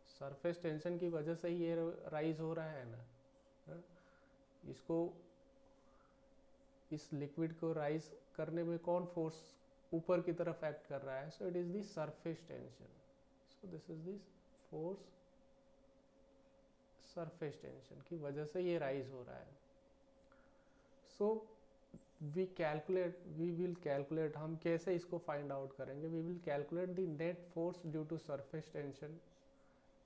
surface tension की वजह से ही ये राइज हो रहा है ना. इसको इस लिक्विड को राइज करने में कौन फोर्स ऊपर की तरफ एक्ट कर रहा है? So it is the surface tension. So this is this force, surface tension की वजह से ये राइज हो रहा है. सो वी विल कैलकुलेट, हम कैसे इसको फाइंड आउट करेंगे? We will calculate the net force due to surface tension.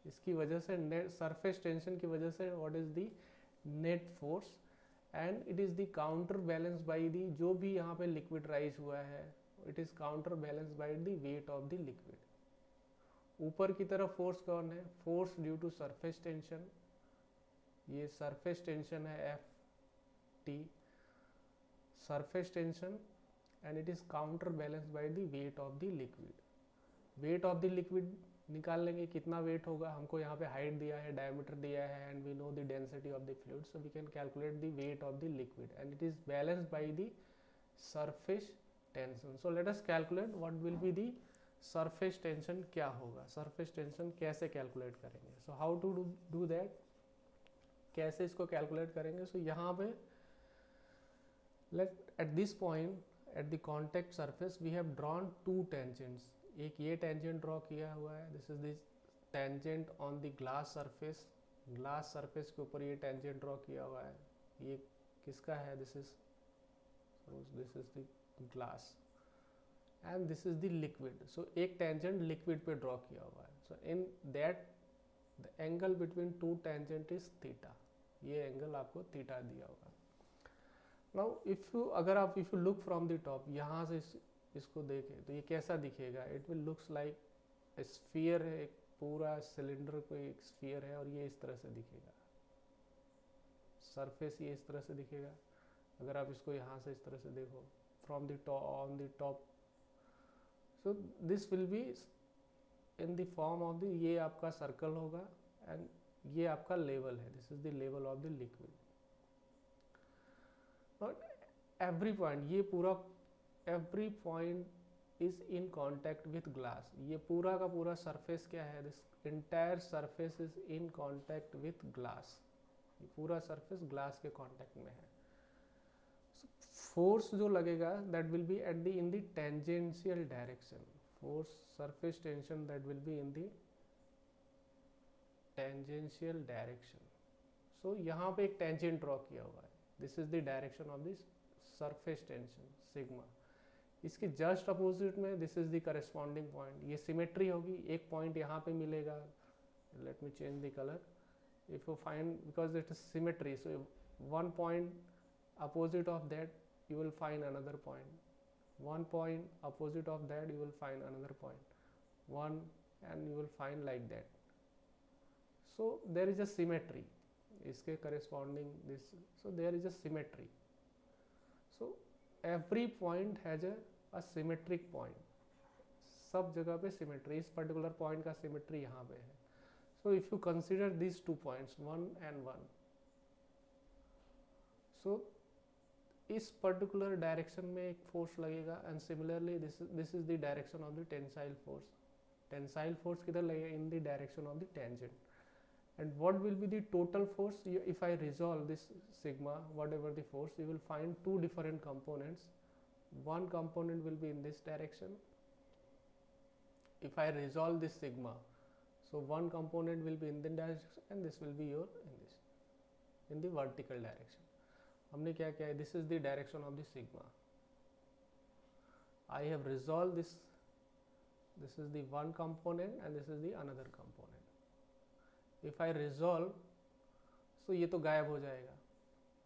इसकी वजह से नेट सरफेस टेंशन की वजह से what is the net force, and it is the counter balance by the, जो भी यहाँ पे लिक्विड राइज हुआ है it is counter balance by the weight of the liquid. ऊपर की तरफ फोर्स कौन है? Force due to surface tension. ये सरफेस टेंशन है F T, surface tension, and it is counter balance by the weight of the liquid. Wait of the liquid निकाल लेंगे, कितना वेट होगा? हमको यहाँ पे हाइट दिया है, डायमीटर दिया है, and we know the density of the fluid, so we can calculate the weight of the liquid and it is balanced by the surface tension. So let us calculate what will be the surface tension. क्या होगा surface tension, कैसे calculate करेंगे? So how to do that, कैसे इसको calculate करेंगे? So यहाँ पे let at this point at the contact surface we have drawn to tangents. एक ये टेंजेंट ड्रॉ किया हुआ है, this is this tangent on the glass surface. Glass surface के ऊपर ये टेंजेंट ड्रॉ किया हुआ है. ये किसका है? This is the glass and this is the liquid. So एक टेंजेंट लिक्विड पे ड्रॉ किया हुआ है. So in that the angle between two tangent is theta. ये एंगल आपको थीटा दिया होगा. Now if you look from the top, यहाँ से इसको देखें तो ये कैसा दिखेगा? It will looks like sphere है, एक पूरा सिलेंडर को एक स्फीयर है, और ये इस तरह से दिखेगा. सरफेस ये इस तरह से दिखेगा. अगर आप इसको यहाँ से इस तरह से देखो from the top on the top, so this will be in the form of the, ये आपका सर्कल होगा एंड ये आपका लेवल है. This is the level of the liquid. और एवरी पॉइंट, ये पूरा every point is in contact with glass. ये पूरा का पूरा सरफेस क्या है? This entire surface is in contact with glass. ये पूरा सरफेस ग्लास के कॉन्टैक्ट में है. फोर्स जो लगेगा that will be at the in the tangential direction. Force surface tension that will be in the tangential direction. So यहाँ पे एक टेंजेंट ड्रॉ किया हुआ है. This is the direction of this surface tension sigma. इसके just opposite में this is the corresponding point. ये symmetry होगी. एक पॉइंट यहाँ पे मिलेगा. Let me change the colour. If you find, because it is symmetry, so one point opposite of that you will find another point, one point opposite of that you will find another point, one, and you will find like that. So there is a symmetry iske corresponding this, so there is a symmetry. So every point has a symmetric point. सब जगह पे symmetry, इस particular point का symmetry यहाँ पे है. So if you consider these 2 points 1 and 1, so इस particular direction में एक फोर्स लगेगा and similarly this is the direction of the tensile force. Tensile force किधर लगेगा? In the direction of the tangent. And what will be the total force? If I resolve this sigma whatever the force, you will find two different components. One component will be in this direction. If I resolve this sigma, so one component will be in the direction and this will be your in the vertical direction. हमने क्या किया है? This is the direction of the sigma. I have resolve this. This is the one component and this is the another component. If I resolve, so ये तो गायब हो जाएगा,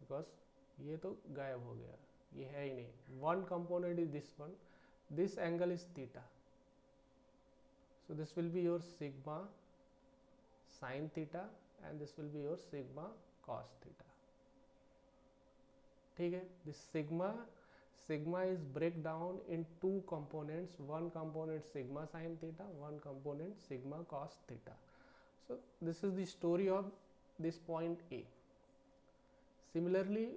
because ये तो गायब हो गया, ये है ही नहीं. One component is this one. This angle is theta. So this will be your sigma sine theta and this will be your sigma cos theta. ठीक है. This sigma is break down in two components. One component sigma sine theta, one component sigma cos theta. So this is the story of this point A. Similarly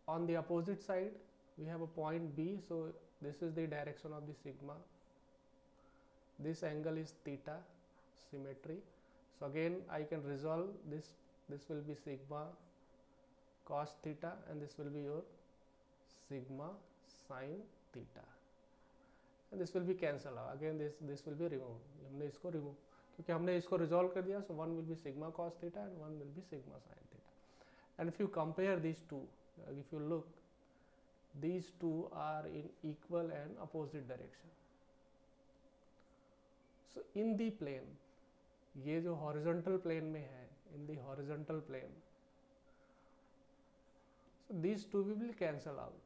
on the opposite side we have a point B. So this is the direction of the sigma. This angle is theta, symmetry. So again I can resolve this. This will be sigma cos theta and this will be your sigma sin theta, and this will be cancel out again, this will be removed. हमने इसको remove, क्योंकि हमने इसको resolve कर दिया, so one will be sigma cos theta and one will be sigma sin theta. And if you compare these two, if you look, these two are in equal and opposite direction. So in the plane, ये जो horizontal plane में है, in the horizontal plane, so these two will cancel out.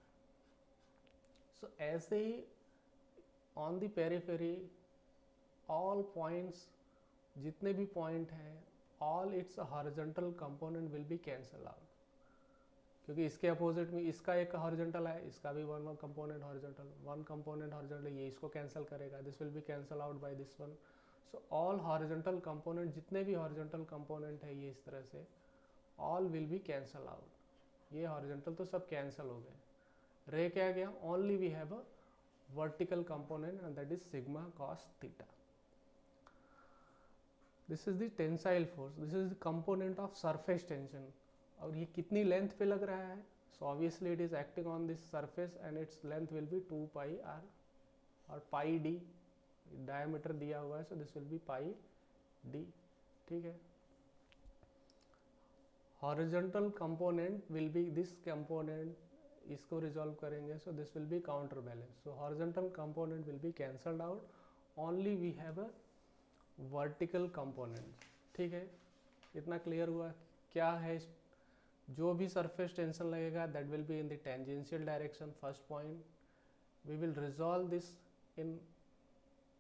So ऐसे ही on the periphery, all points, जितने भी point हैं, all its horizontal component will be cancel out, क्योंकि इसके अपोजिट में इसका एक हॉरिजॉन्टल है, इसका भी वन कंपोनेंट हॉरिजॉन्टल, ये इसको कैंसिल करेगा, this will be cancel out by this one. So all horizontal component, जितने भी हॉरिजॉन्टल कंपोनेंट है ये इस तरह से, all will be cancel out. ये हॉरिजॉन्टल तो सब कैंसिल हो गए, रह क्या गया, only we have a vertical component and that is sigma cos theta. This is the tensile force, this is the component of surface tension. और ये कितनी लेंथ पे लग रहा है, so obviously it is acting on this surface and its length will be 2 pi are और pi d, diameter दिया हुआ है, so this will be pi d. ठीक है, horizontal component will be this component, इसको रिजॉल्व करेंगे, so this will be counter balance. So horizontal component will be cancelled out, only we have a vertical component. ठीक है, इतना clear हुआ. क्या है, जो भी सरफेस टेंशन लगेगा that will be in the tangential direction. First point, we will resolve this in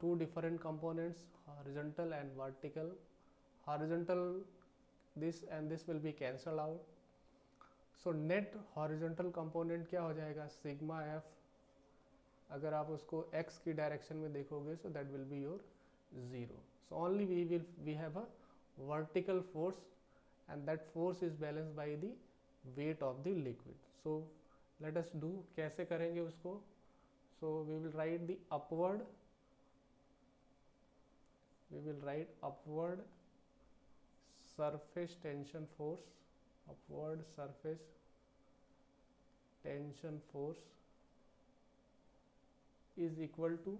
two different components, horizontal and vertical. Horizontal, this and this will be cancelled out. So net horizontal component क्या हो जाएगा, sigma f. अगर आप उसको x की direction में देखोगे, so that will be your 0. So only we have a vertical force and that force is balanced by the weight of the liquid. So let us do, कैसे करेंगे उसको. So we will write the upward surface tension force, upward surface tension force is equal to,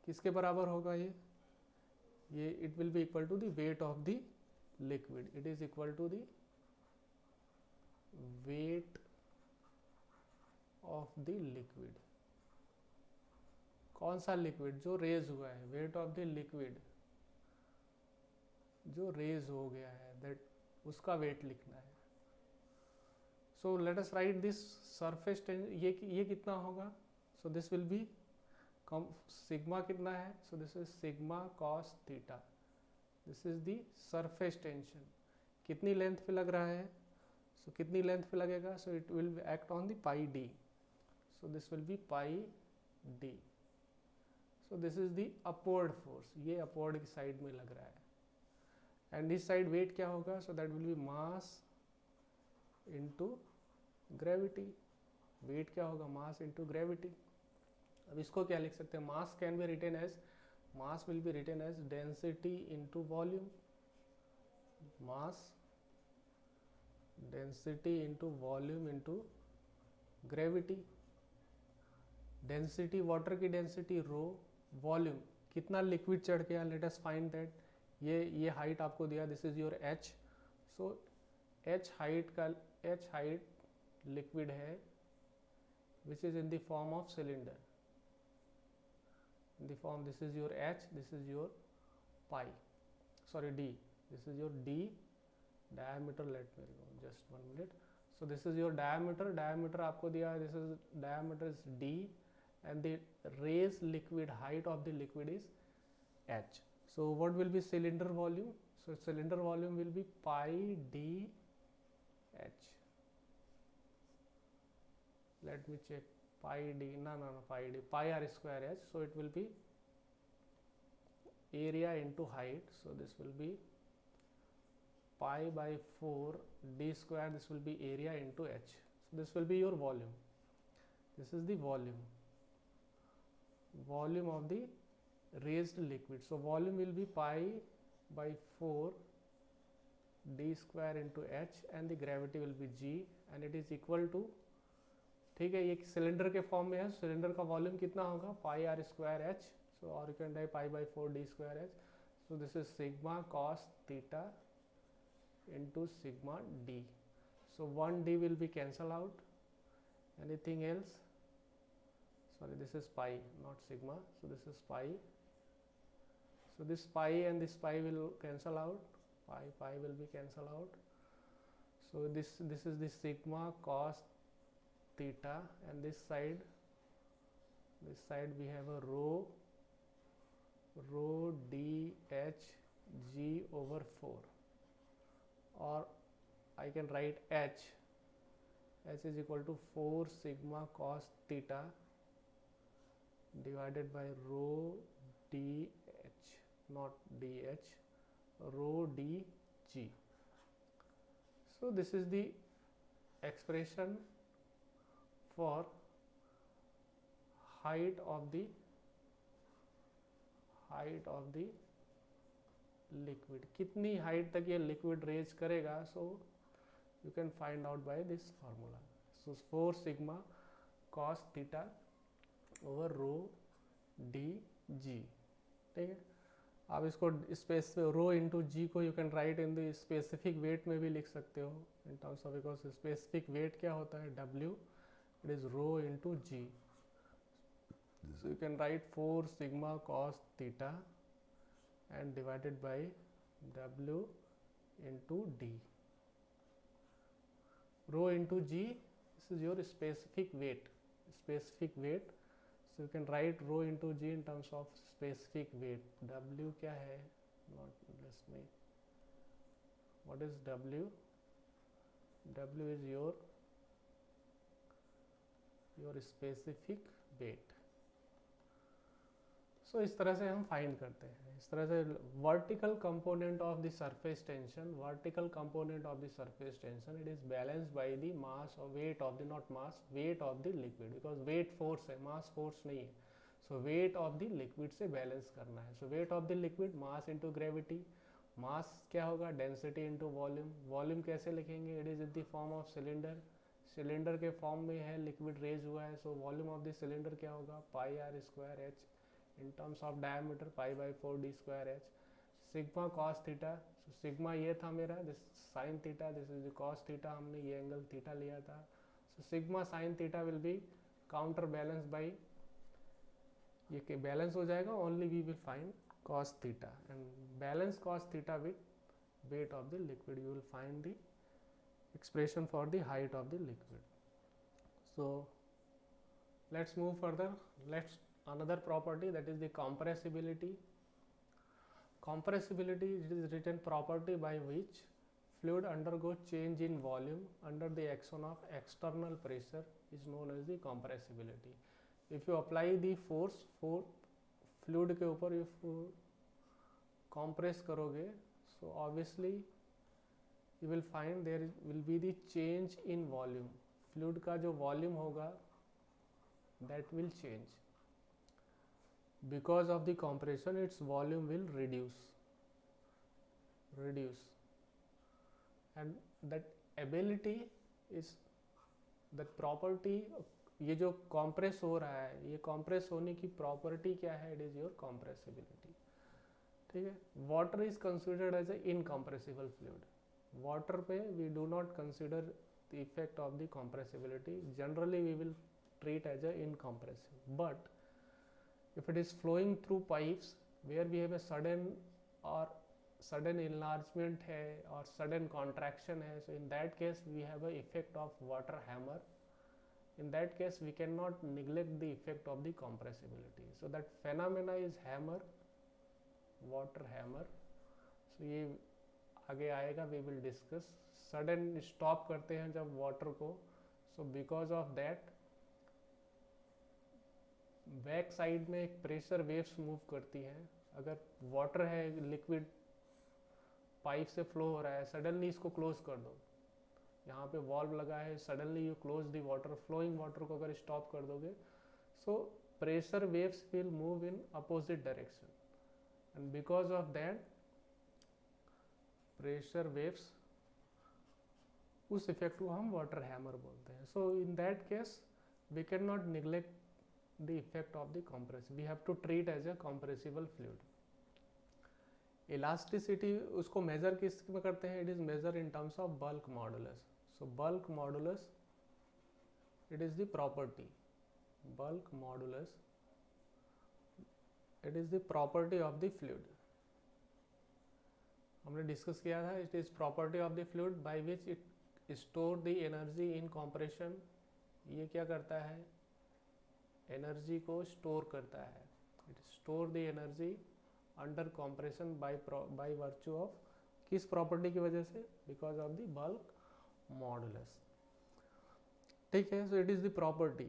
किसके बराबर होगा ये it will be equal to the weight of the liquid. It is equal to the weight of the liquid. कौन सा liquid, जो raise हुआ है, wait of the liquid जो रेज हो गया है, दैट उसका वेट लिखना है. सो let us right this surface tension, ये कितना होगा, सो दिस विल बी सिग्मा कितना है, so this is sigma cos theta. This is the surface tension. कितनी लेंथ पे लग रहा है, सो कितनी लेंथ पे लगेगा, सो it will act on the pi D. So this will be pi D. So this is the upward force, ये upward की साइड में लग रहा है. and this side weight क्या होगा, so that will be mass into gravity. weight क्या होगा, mass into gravity. अब इसको क्या लिख सकते हैं, mass can be written as, mass will be written as density into volume. mass density into volume into gravity. Density, water की density rho, volume कितना लिक्विड चढ़ गया, लेट अस फाइंड दैट. ये हाइट आपको दिया, this is your H. So H height liquid है which is in the form of cylinder, in the form, this is your H, this is your pi, sorry D, this is your D diameter. Let me go just 1 minute. So this is your diameter आपको दिया है, this is diameter is D and the raised liquid height of the liquid is h. So what will be cylinder volume, so cylinder volume will be pi d h. let me check, pi d, no pi d, pi r square h. so it will be area into height, so this will be pi by 4 d square, this will be area into h. so this will be your volume, this is the volume of the raised liquid. so volume will be pi by 4 d square into h and the gravity will be g and it is equal to ठीक है, ये cylinder के form में है, cylinder का volume कितना होगा pi R square H, सो और you can right pi by 4 D square H, so this is sigma cos theta into sigma d. So 1d will be cancel out. Anything else? Sorry, this is pi, not sigma. So this is pi. So this pi and this pi will cancel out. Pi will be cancel out. So this is the sigma cos theta, and this side we have a rho d h g over 4, or I can write h is equal to 4 sigma cos theta divided by rho dh, not dh, rho dg. So this is the expression for height of the liquid, कितनी height तक ये liquid raise करेगा, so you can find out by this formula. So 4 sigma cos theta over rho d g. ठीक है, आप इसको space rho into g को you can write in the specific weight में भी लिख सकते हो in terms of, because specific weight क्या होता है W, it is rho into g. So you can write 4 sigma cos theta and divided by W into D. Rho into G, this is your specific weight. So you can write rho into G in terms of specific weight. W क्या है? Not let me. What is W? W is your specific weight. सो इस तरह से हम find करते हैं. इस तरह से vertical component of the surface tension, it is balanced by the mass और weight of the, not mass, weight of the liquid, because weight force है, मास फोर्स नहीं है. So weight of the liquid से balance करना है. So weight of the liquid mass into gravity. Mass क्या होगा? Density into volume. Volume कैसे लिखेंगे? It is in the form of cylinder. Cylinder के फॉर्म में है, लिक्विड रेज हुआ है, so volume of the cylinder क्या होगा? Pi R square H. In terms of diameter, pi by 4 d square h. Sigma cos theta, so sigma ये था मेरा, this sin theta, this is the cos theta, हमने ये angle theta लिया था. So sigma sin theta will be counter balance by, ये balance हो जाएगा, only we will find cos theta, and balance cos theta with weight of the liquid, you will find the expression for the height of the liquid. So let's move further. Let's another property, that is the compressibility. Compressibility is written property by which fluid undergoes change in volume under the action of external pressure is known as the compressibility. If you apply the force for fluid के ऊपर, if compress करोगे, so obviously you will find there will be the change in volume. fluid का जो volume होगा that will change. Because of the compression, its volume will reduce, and that ability is, that property, ये जो compress हो रहा है, ये compress होने की property क्या है? It is your compressibility. ठीक है. Water is considered as a incompressible fluid. Water पे we do not consider the effect of the compressibility. Generally we will treat as a incompressible. But if it is flowing through pipes where we have a sudden enlargement है or sudden contraction है, so in that case we have a effect of water hammer. In that case we cannot neglect the effect of the compressibility. So that phenomena is hammer, water hammer. So ये आगे आएगा, we will discuss. Sudden stop करते हैं जब water को, so because of that back side में एक pressure waves move करती हैं. अगर वाटर है, लिक्विड पाइप से फ्लो हो रहा है, सडनली इसको क्लोज कर दो, यहाँ पे वॉल्व लगा है, suddenly you close the water, flowing water को अगर स्टॉप कर दोगे, so pressure waves will move in opposite direction, and because of that pressure waves, उस इफेक्ट को हम वाटर हैमर बोलते हैं. So in that case we cannot neglect the effect of the compression. We have to treat as a compressible fluid. Elasticity उसको measure किस में करते हैं? It is measured in terms of bulk modulus. So bulk modulus, it is the property. Bulk modulus, it is the property of the fluid. हमने discuss किया था, it is property of the fluid by which it store the energy in compression. ये क्या करता है? Energy को store करता है. It store the energy under compression by virtue of किस प्रॉपर्टी की वजह से? Because of the bulk modulus. ठीक है, so it is the property.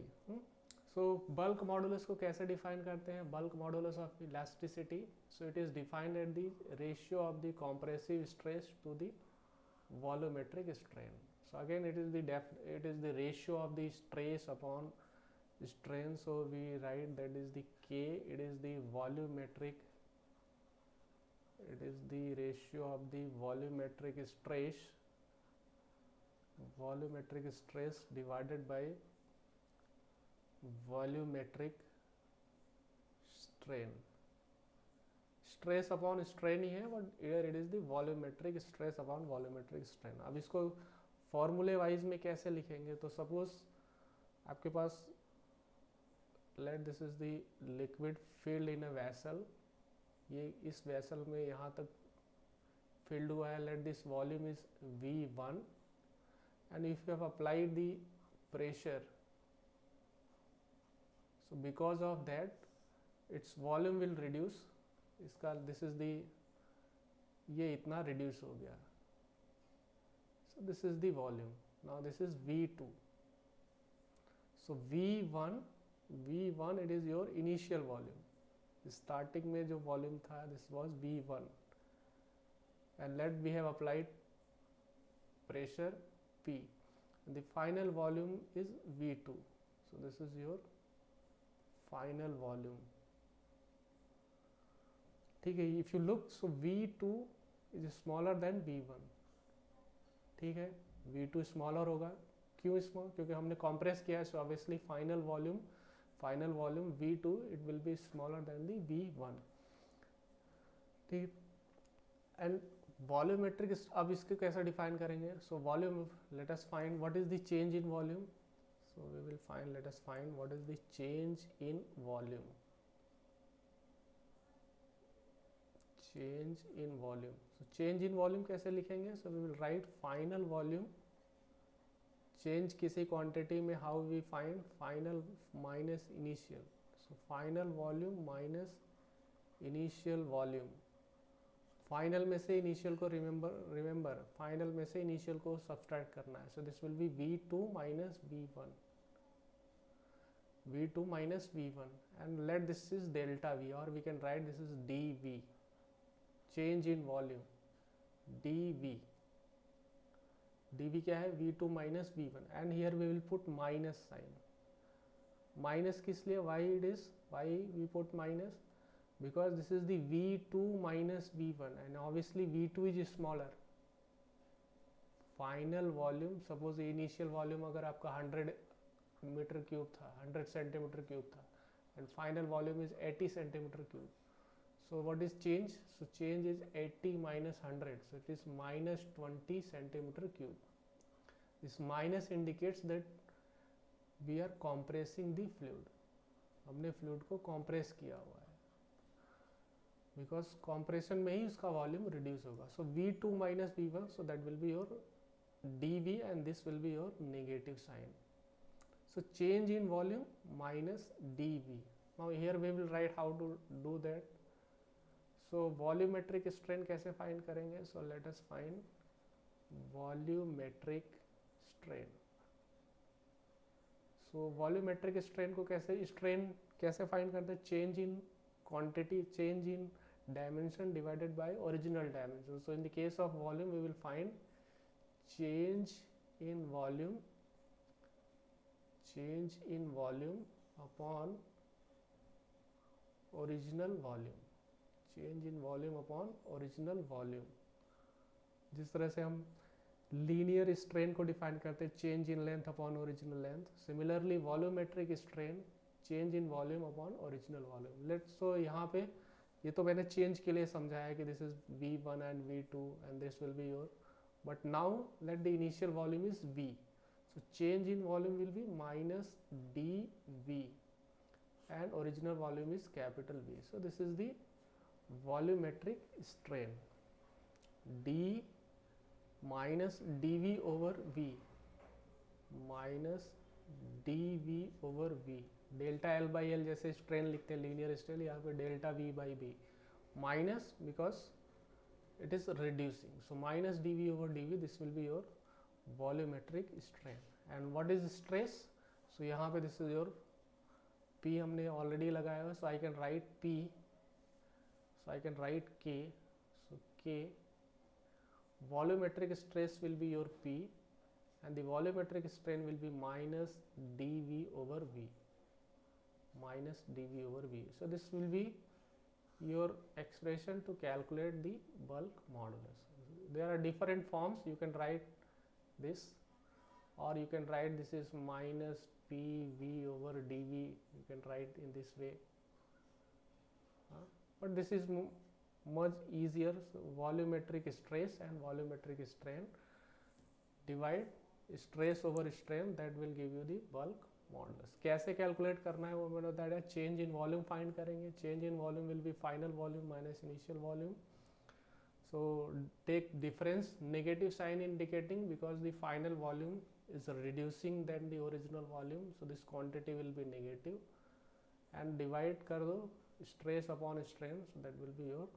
So bulk modulus को कैसे डिफाइन करते हैं? Bulk modulus of elasticity, so it is defined at the ratio of the compressive stress to the volumetric strain. So again it is the ratio of the stress upon strain. So we write that is the K. It is the volumetric. It is the ratio of the volumetric stress. Volumetric stress divided by volumetric strain. Stress upon strain ही है, but here it is the volumetric stress upon volumetric strain. अब इसको फॉर्मूले wise में कैसे लिखेंगे? तो suppose आपके पास let this is the liquid filled in a vessel. ये इस वैसल में यहाँ तक फिल्ड हुआ है. Let this volume is V1 and if you have applied the pressure, so because of that its volume will reduce. इसका this is the, ये इतना रिड्यूस हो गया. So this is the volume. Now this is V2. So V1, it is your initial volume. Starting में जो volume था, this was V1. And let we have applied pressure P. And the final volume is V2. So this is your final volume. ठीक है, if you look, so V2 is smaller than V1. ठीक है, V2 smaller होगा. क्यों small? क्योंकि हमने compress किया है. So obviously final volume V2 it will be smaller than the V1. ठीक. एंड वॉल्यूमेट्रिक, अब इसको कैसे डिफाइन करेंगे? So volume, let us find what is the change in volume. So we will find, let us find what is the change in volume. Change in volume. So change in volume कैसे लिखेंगे? So we will write final volume. Change किसी quantity में how we find? Final minus initial. So final volume minus initial volume. Final में से initial को remember final में से initial को सब्सट्रैक्ट करना है. So this will be V2 minus V1. V2 minus V1 and let this is delta V, और we can write this is dV. Change in volume dV. dV क्या है? V2 minus V1 and here we will put minus sign. Minus किस लिए? why we put minus? Because this is the V2 minus V1 and obviously V2 is smaller. Final volume, suppose initial volume अगर आपका 100 metre cube था, 100 centimetre cube था, and final volume is 80 centimetre cube. So what is change? So change is 80 minus 100. So it is minus 20 centimeter cube. This minus indicates that we are compressing the fluid. हमने fluid को compress किया हुआ है. Because compression में ही उसका volume reduce होगा. So V2 minus V1, so that will be your dV and this will be your negative sign. So change in volume minus dV. Now here we will write how to do that. So volumetric strain कैसे find करेंगे? So let us find volumetric strain. So volumetric strain को कैसे find करते हैं? Change in quantity, change in dimension divided by original dimension. So in the case of volume we will find change in volume upon original volume. Change in volume upon original volume. जिस तरह से हम linear strain को define करते हैं change in length upon original length. Similarly volumetric strain change in volume upon original volume. Let's so यहाँ पे ये तो मैंने चेंज के लिए समझाया कि this is V1 and V2 and this will be your, but now let the initial volume is V. So change in volume will be minus dV and original volume is capital V. So this is the volumetric strain. D minus dV over V minus dV over V. Delta L by L जैसे strain लिखते हैं linear strain, यहाँ पे delta V by B minus because it is reducing. So minus dV over dV, this will be your volumetric strain. And what is stress? So यहाँ पे this is your P हमने already लगाया हुआ, so I can write P, so I can write K, so K, volumetric stress will be your P and the volumetric strain will be minus dV over V, minus dV over V. So this will be your expression to calculate the bulk modulus. There are different forms, you can write this or you can write this is minus PV over dV, you can write in this way, but this is much easier. So volumetric stress and volumetric strain, divide stress over strain, that will give you the bulk modulus. कैसे calculate करना है वो मैंने बताया, change in volume find करेंगे. Change in volume will be final volume minus initial volume. So take difference, negative sign indicating because the final volume is reducing than the original volume, so this quantity will be negative, and divide कर दो stress upon strain, so that will be your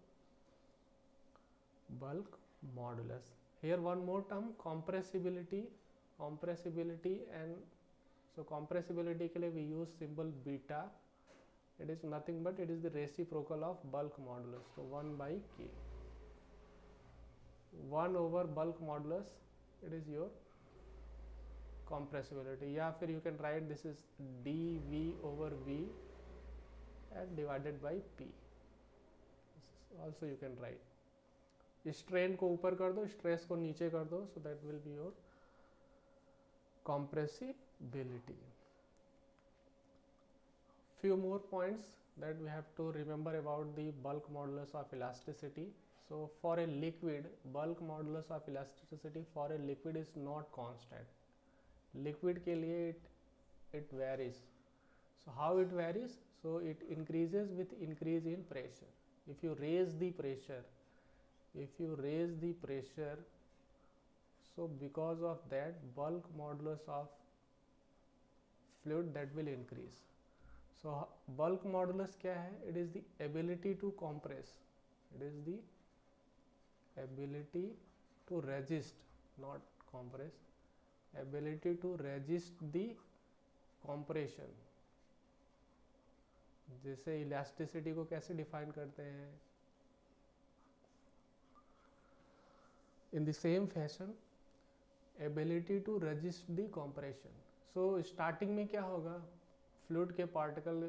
bulk modulus. Here one more term, compressibility. Compressibility, and so compressibility के लिए we use symbol beta. It is nothing but it is the reciprocal of bulk modulus, so 1 by K. 1 over bulk modulus, it is your compressibility. या फिर you can write this is dV over V and divided by P. Also you can write. Strain को ऊपर कर दो, stress को नीचे कर दो, so that will be your compressibility. Few more points that we have to remember about the bulk modulus of elasticity. So for a liquid, bulk modulus of elasticity for a liquid is not constant. Liquid के लिए it varies. So how it varies? So it increases with increase in pressure. If you raise the pressure, so because of that bulk modulus of fluid that will increase. So bulk modulus क्या है? It is the ability to compress. It is the ability to resist, not compress, ability to resist the compression. जैसे elasticity को कैसे define करते हैं? In the same fashion, ability to resist the compression. So starting में क्या होगा? Fluid के particle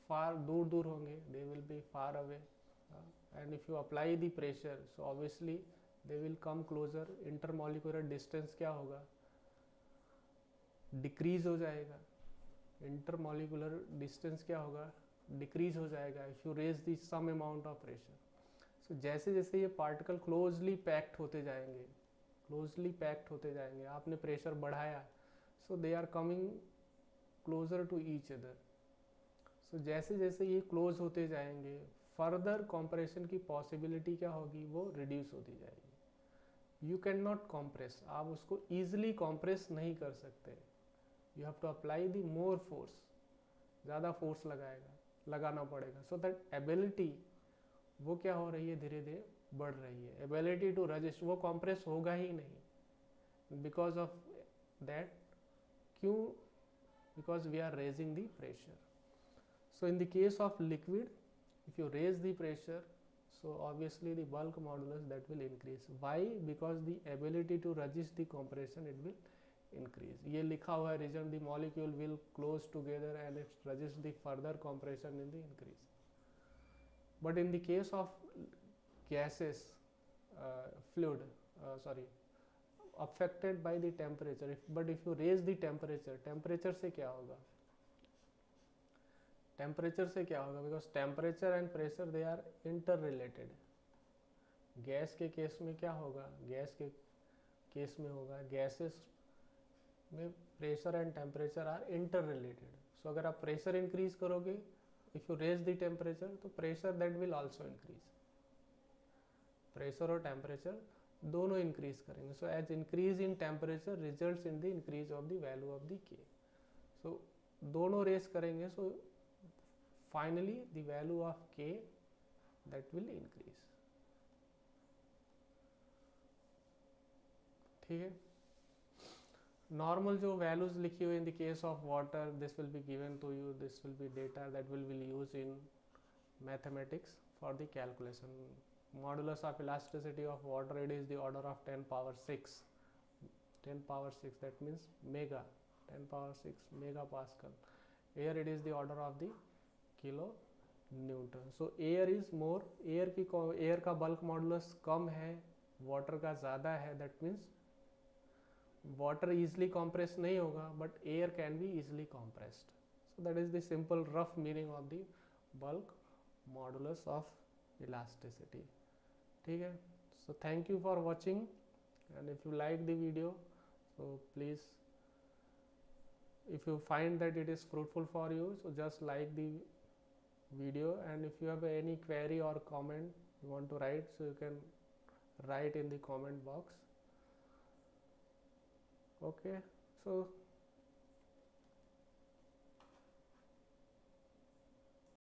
far दूर दूर होंगे, they will be far away, and if you apply the pressure, so obviously they will come closer. Intermolecular distance क्या होगा? Decrease हो जाएगा. Intermolecular distance क्या होगा? Decrease हो जाएगा if you raise the some amount of pressure. So जैसे जैसे ये पार्टिकल क्लोजली पैक्ड होते जाएंगे, आपने प्रेशर बढ़ाया, so they are coming closer to each other. So जैसे जैसे ये क्लोज होते जाएंगे, फर्दर कॉम्प्रेशन की पॉसिबिलिटी क्या होगी? वो रिड्यूस होती जाएगी. यू कैन नॉट कॉम्प्रेस, आप उसको ईजिली कॉम्प्रेस नहीं कर सकते. You have to apply the more force, ज़्यादा फोर्स लगाना पड़ेगा. सो दैट एबिलिटी वो क्या हो रही है? धीरे धीरे बढ़ रही है. एबिलिटी टू रेजिस्ट, वो कॉम्प्रेस होगा ही नहीं. बिकॉज ऑफ दैट, क्यों? Because we are raising the pressure. So in the case of liquid, if you raise the pressure, so obviously the bulk modulus that will increase. Why? Because the ability to resist the compression, it will increase. ये लिखा हुआ है reason, the molecule will close together and it resist the further compression in the increase. But in the case of gases, fluid, affected by the temperature, but if you raise the temperature, temperature से क्या होगा, temperature से क्या होगा, because temperature and pressure they are interrelated. Gas के case में क्या होगा, गैस के केस में होगा, गैसेस में pressure and temperature are interrelated. So अगर आप प्रेशर इंक्रीज करोगे, if you raise the temperature, तो pressure that will also increase. Pressure और टेम्परेचर दोनों इंक्रीज करेंगे. So as increase in temperature results in the increase of the value of the K. सो दोनों race करेंगे. सो finally the value of k that will increase. ठीक है. Normal जो values लिखी हुई in the case of water, this will be given to you, this will be data that will be use in mathematics for the calculation. Modulus of elasticity of water, it is the order of 10 power 6. 10 power 6 that means mega, 10 power 6 megapascal. Here it is the order of the kilo Newton. So air is more, air का bulk modulus कम है, water का ज़्यादा है. That means water easily compress नहीं होगा, but air can be easily compressed. So that is the simple rough meaning of the bulk modulus of elasticity. ठीक है. So thank you for watching, and if you like the video, so please, if you find that it is fruitful for you, so just like the video, and if you have any query or comment you want to write, so you can write in the comment box. Okay, so